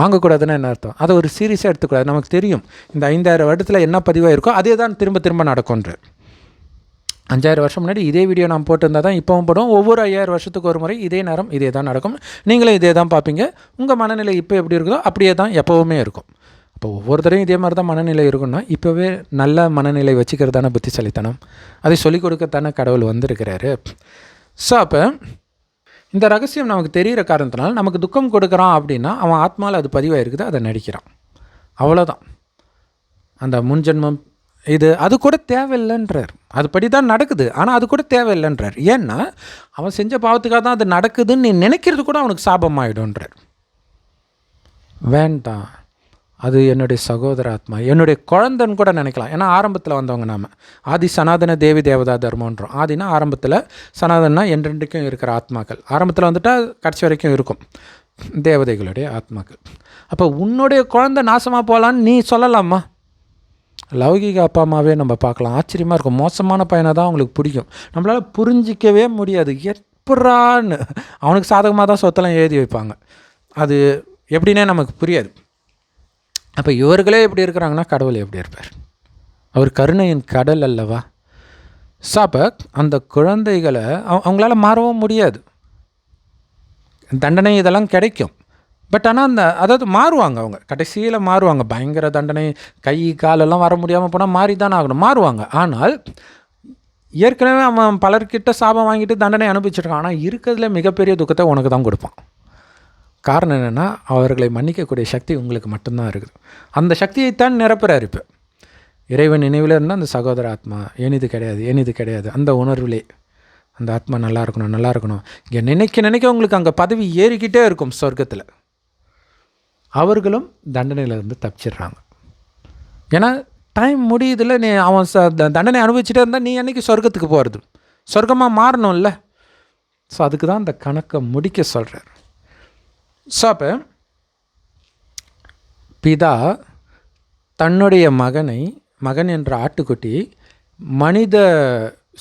S1: வாங்கக்கூடாதுன்னா என்ன அர்த்தம்? அதை ஒரு சீரியஸாக எடுத்துக்கூடாது. நமக்கு தெரியும் இந்த 5000 வருடத்தில் என்ன பதிவாக இருக்கோ அதே தான் திரும்ப திரும்ப நடக்கும்ன்ற. 5000 வருஷம் முன்னாடி இதே வீடியோ நான் போட்டிருந்தால் தான் இப்போவும் போடுவோம். ஒவ்வொரு 5000 வருஷத்துக்கு ஒரு முறை இதே நேரம் இதே தான் நடக்கும். நீங்களும் இதே தான் பார்ப்பீங்க. உங்கள் மனநிலை இப்போ எப்படி இருக்குதோ அப்படியே தான் எப்போவுமே இருக்கும். அப்போ ஒவ்வொருத்தரையும் இதே மாதிரி தான் மனநிலை இருக்குன்னா இப்போவே நல்ல மனநிலை வச்சுக்கிறதான புத்திசாலித்தனம், அதை சொல்லிக் கொடுக்கத்தானே கடவுள் வந்திருக்கிறாரு. ஸோ அப்போ இந்த ரகசியம் நமக்கு தெரிகிற காரணத்தினால நமக்கு துக்கம் கொடுக்குறான் அப்படின்னா அவன் ஆத்மாவில் அது பதிவாக இருக்குது, அதை நடிக்கிறான், அவ்வளோதான். அந்த முன்ஜென்மம் அது கூட தேவையில்லைன்றார். அதுபடி தான் நடக்குது, ஆனால் அது கூட தேவையில்லைன்றார். ஏன்னா அவன் செஞ்ச பாவத்துக்காக தான் அது நடக்குதுன்னு நீ நினைக்கிறது கூட அவனுக்கு சாபமாயிடும்ன்றார். வேண்டாம், அது என்னுடைய சகோதர ஆத்மா, என்னுடைய குழந்தைன்னு கூட நினைக்கலாம். ஏன்னா ஆரம்பத்தில் வந்தவங்க நாம் ஆதி சனாதன தேவி தேவதா தர்மன்றோம். ஆதினா ஆரம்பத்தில், சனாதனா என்றென்றைக்கும் இருக்கிற ஆத்மாக்கள். ஆரம்பத்தில் வந்துட்டால் கடைசி வரைக்கும் இருக்கும் தேவதைகளுடைய ஆத்மாக்கள். அப்போ உன்னுடைய குழந்தை நாசமாக போகலான்னு நீ சொல்லலாமா? லௌகிக அப்பா அம்மாவே நம்ம பார்க்கலாம், ஆச்சரியமாக இருக்கும். மோசமான பையனை தான் அவங்களுக்கு பிடிக்கும், நம்மளால் புரிஞ்சிக்கவே முடியாது. எப்படான்னு அவனுக்கு சாதகமாக தான் சொத்தெல்லாம் எழுதி வைப்பாங்க, அது எப்படின்னே நமக்கு புரியாது. அப்போ இவர்களே எப்படி இருக்கிறாங்கன்னா கடவுள் எப்படி இருப்பார்? அவர் கருணையின் கடல் அல்லவா? ஸோ அப்போ அந்த குழந்தைகளை அவங்களால மாறவும் முடியாது. தண்டனை இதெல்லாம் கிடைக்கும், பட் ஆனால் அதாவது மாறுவாங்க, அவங்க கடைசியில் மாறுவாங்க. பயங்கர தண்டனை, கை காலெல்லாம் வர முடியாமல் போனால் மாறி தான் ஆகணும், மாறுவாங்க. ஆனால் ஏற்கனவே அவன் பலர்கிட்ட சாபம் வாங்கிட்டு தண்டனை அனுபவிச்சிருக்கான். ஆனால் இருக்கிறதுல மிகப்பெரிய துக்கத்தை உனக்கு தான் கொடுப்பான். காரணம் என்னென்னா அவர்களை மன்னிக்கக்கூடிய சக்தி உங்களுக்கு மட்டும்தான் இருக்குது. அந்த சக்தியைத்தான் நிரப்புறாரு. இப்போ இறைவன் நினைவில் இருந்தால் அந்த சகோதர ஆத்மா ஏனிது கிடையாது அந்த உணர்விலே அந்த ஆத்மா நல்லா இருக்கணும். இங்கே நினைக்க உங்களுக்கு அங்கே பதவி ஏறிக்கிட்டே இருக்கும் சொர்க்கத்தில். அவர்களும் தண்டனையிலேருந்து தப்பிச்சிடுறாங்க. ஏன்னா டைம் முடியுதில்ல, நீ அவன் தண்டனை அனுபவிச்சுட்டே இருந்தால் நீ என்றைக்கு சொர்க்கத்துக்கு போகிறது? சொர்க்கமாக மாறணும்ல. ஸோ அதுக்கு தான் அந்த கணக்கை முடிக்க சொல்கிறார். ஸோ அப்போ பிதா தன்னுடைய மகன் என்ற ஆட்டுக்குட்டியை மனித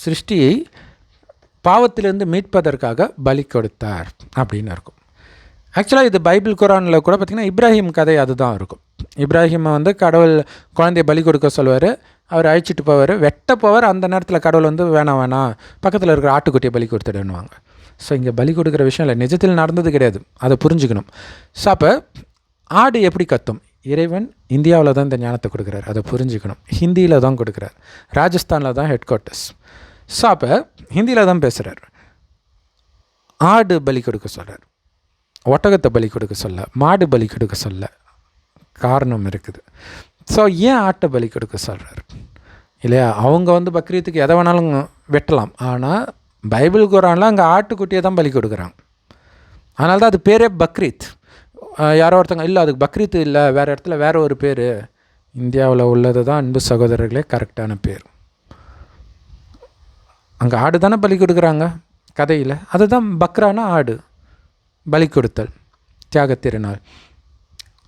S1: சிருஷ்டியை பாவத்திலிருந்து மீட்பதற்காக பலி கொடுத்தார் அப்படின்னு இருக்கும். ஆக்சுவலாக இது பைபிள் குரானில் கூட பார்த்திங்கன்னா இப்ராஹிம் கதை அதுதான் இருக்கும். இப்ராஹிமை கடவுள் குழந்தைய பலி கொடுக்க சொல்லுவார், அவர் அழிச்சிட்டு போவார், வெட்ட போவார். அந்த நேரத்தில் கடவுள் வேணாம் பக்கத்தில் இருக்கிற ஆட்டுக்குட்டியை பலி கொடுத்துடுவாங்க. ஸோ இங்கே பலி கொடுக்குற விஷயம் இல்லை, நிஜத்தில் நடந்தது கிடையாது, அதை புரிஞ்சுக்கணும். ஸோ அப்போ ஆடு எப்படி கத்தும்? இறைவன் இந்தியாவில் தான் இந்த ஞானத்தை கொடுக்குறாரு, அதை புரிஞ்சுக்கணும். ஹிந்தியில் தான் கொடுக்குறார், ராஜஸ்தானில் தான் ஹெட் குவார்ட்டர்ஸ். ஸோ அப்போ ஹிந்தியில் தான் பேசுகிறார். ஆடு பலி கொடுக்க சொல்கிறார், ஒட்டகத்தை பலி கொடுக்க சொல்ல, மாடு பலி கொடுக்க சொல்ல. காரணம் இருக்குது. ஸோ ஏன் ஆட்டை பலி கொடுக்க சொல்கிறார் இல்லையா? அவங்க பக்ரீத்துக்கு எதை வேணாலும் வெட்டலாம், ஆனால் பைபிள் குரானில் அங்கே ஆட்டுக்குட்டியை தான் பலி கொடுக்குறாங்க. அதனால தான் அது பேரே பக்ரீத். யாரோ ஒருத்தங்க இல்லை அதுக்கு பக்ரீத் இல்லை, வேறு இடத்துல வேறு ஒரு பேர். இந்தியாவில் உள்ளது தான் அன்பு சகோதரர்களே கரெக்டான பேர். அங்கே ஆடு தானே பலி கொடுக்குறாங்க கதையில், அதுதான் பக்ரானா ஆடு, பலி கொடுத்தல், தியாகத்திருநாள்.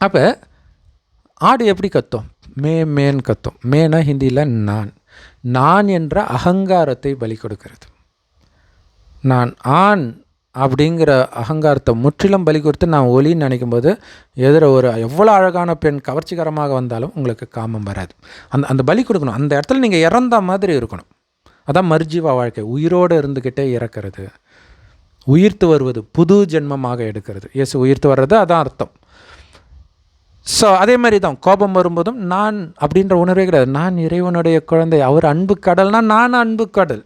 S1: அப்போ ஆடு எப்படி கத்தும்? மேன்னு கத்தும். மேனா ஹிந்தியில் நான் என்ற அகங்காரத்தை பலி கொடுக்கிறது. நான் ஆண் அப்படிங்கிற அகங்காரத்தை முற்றிலும் பலி கொடுத்து நான் ஒலின்னு நினைக்கும்போது எதிர ஒரு எவ்வளோ அழகான பெண் கவர்ச்சிகரமாக வந்தாலும் உங்களுக்கு காமம் வராது. அந்த பலி கொடுக்கணும். அந்த இடத்துல நீங்கள் இறந்த மாதிரி இருக்கணும். அதான் மர்ஜீவா வாழ்க்கை, உயிரோடு இருந்துக்கிட்டே இறக்கிறது, உயிர்த்து வருவது, புது ஜென்மமாக எடுக்கிறது. இயேசு உயிர்த்து வர்றது அதான் அர்த்தம். ஸோ அதே மாதிரி தான் கோபம் வரும்போதும் நான் அப்படின்ற உணர்வே கிடையாது. நான் இறைவனுடைய குழந்தை, அவர் அன்பு கடல்னால் நான் அன்பு கடல்.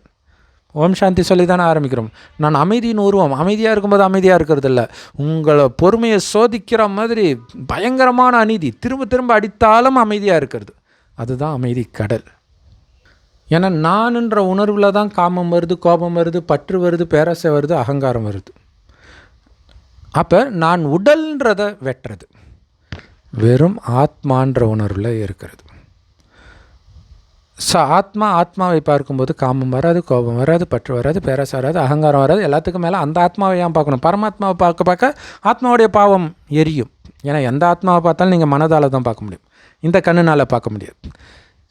S1: ஓம் சாந்தி சொல்லி தானே ஆரம்பிக்கிறோம். நான் அமைதியின் உருவம், அமைதியாக இருக்கும்போது அமைதியாக இருக்கிறது இல்லை, உங்களை பொறுமையை சோதிக்கிற மாதிரி பயங்கரமான அநீதி திரும்ப அடித்தாலும் அமைதியாக இருக்கிறது, அதுதான் அமைதி கடல். ஏன்னா நான்ன்ற உணர்வில் தான் காமம் வருது, கோபம் வருது, பற்று வருது, பேராசை வருது, அகங்காரம் வருது. அப்போ நான் உடல்ன்றதை வெட்டுறது, வெறும் ஆத்மான்ற உணர்வில் இருக்கிறது. ஸோ ஆத்மாவை பார்க்கும்போது காமம் வராது, கோபம் வராது, பற்று வராது, பேராசை வராது, அகங்காரம் வராது. எல்லாத்துக்கும் மேலே அந்த ஆத்மாவை ஏன் பார்க்கணும்? பரமாத்மாவை பார்க்க ஆத்மாவுடைய பாவம் எரியும். ஏன்னா எந்த ஆத்மாவை பார்த்தாலும் நீங்கள் மனதால் தான் பார்க்க முடியும், இந்த கண்ணுனால் பார்க்க முடியாது.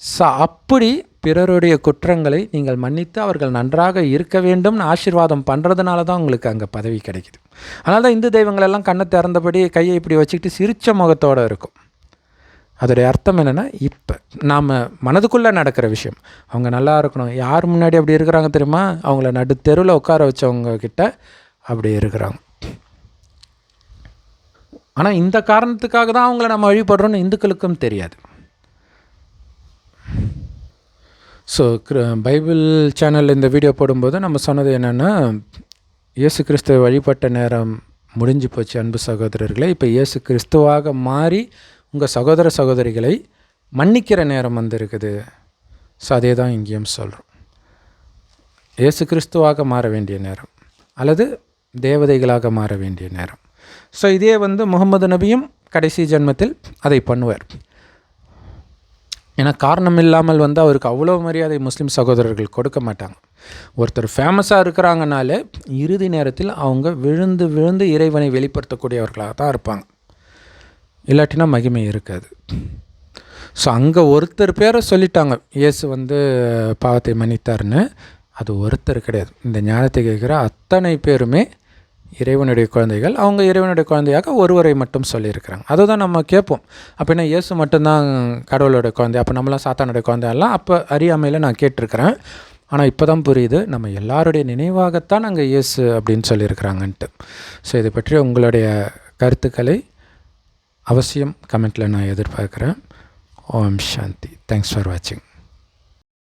S1: ஸோ அப்படி பிறருடைய குற்றங்களை நீங்கள் மன்னித்து அவர்கள் நன்றாக இருக்க வேண்டும்னு ஆசீர்வாதம் பண்ணுறதுனால தான் உங்களுக்கு அங்கே பதவி கிடைக்குது. அதனால தான் இந்து தெய்வங்களெல்லாம் கண்ணை திறந்தபடி கையை இப்படி வச்சுக்கிட்டு சிரித்த முகத்தோடு இருக்கும். அதோடைய அர்த்தம் என்னென்னா, இப்போ நாம் மனதுக்குள்ளே நடக்கிற விஷயம். அவங்க நல்லா இருக்கணும். யார் முன்னாடி அப்படி இருக்கிறாங்க தெரியுமா? அவங்கள நடு தெருவில் உட்கார வச்சவங்க கிட்ட அப்படி இருக்கிறாங்க. ஆனால் இந்த காரணத்துக்காக தான் அவங்கள நம்ம வழிபடுறோன்னு இந்துக்களுக்கும் தெரியாது. ஸோ பைபிள் சேனலில் இந்த வீடியோ போடும்போது நம்ம சொன்னது என்னென்னா, இயேசு கிறிஸ்துவை வழிபட்ட நேரம் முடிஞ்சு போச்சு அன்பு சகோதரர்களே. இப்போ இயேசு கிறிஸ்துவாக மாறி உங்கள் சகோதர சகோதரிகளை மன்னிக்கிற நேரம் வந்திருக்குது. ஸோ அதே தான் இங்கேயும் சொல்கிறோம். இயேசு கிறிஸ்துவாக மாற வேண்டிய நேரம் அல்லது தேவதைகளாக மாற வேண்டிய நேரம். ஸோ இதே முகமது நபியும் கடைசி ஜென்மத்தில் அதை பண்ணுவார். ஏன்னா காரணம் இல்லாமல் அவருக்கு அவ்வளோ மரியாதை முஸ்லீம் சகோதரர்கள் கொடுக்க மாட்டாங்க. ஒருத்தர் ஃபேமஸாக இருக்கிறாங்கனாலே இறுதி நேரத்தில் அவங்க விழுந்து விழுந்து இறைவனை வெளிப்படுத்தக்கூடியவர்களாக தான் இருப்பாங்க. இல்லாட்டினா மகிமை இருக்காது. ஸோ அங்கே ஒருத்தர் பேரை சொல்லிட்டாங்க, இயேசு பாவத்தை மன்னித்தார்னு. அது ஒருத்தர் கிடையாது. இந்த ஞானத்தை கேட்குற அத்தனை பேருமே இறைவனுடைய குழந்தைகள். அவங்க இறைவனுடைய குழந்தையாக ஒருவரை மட்டும் சொல்லியிருக்கிறாங்க. அதுதான் நம்ம கேட்போம். அப்படின்னா இயேசு மட்டும்தான் கடவுளோட குழந்தை, அப்போ நம்மளாம் சாத்தானுடைய குழந்தையெல்லாம் அப்போ அறியாமையில் நான் கேட்டிருக்கிறேன். ஆனால் இப்போ தான் புரியுது, நம்ம எல்லாருடைய நினைவாகத்தான் அங்கே இயேசு அப்படின்னு சொல்லியிருக்கிறாங்கன்ட்டு. ஸோ இதை பற்றி உங்களுடைய கருத்துக்களை அவசியம் கமெண்ட்டில் நான் எதிர்பார்க்குறேன். ஓம் சாந்தி. தேங்க்ஸ் ஃபார் வாட்சிங்.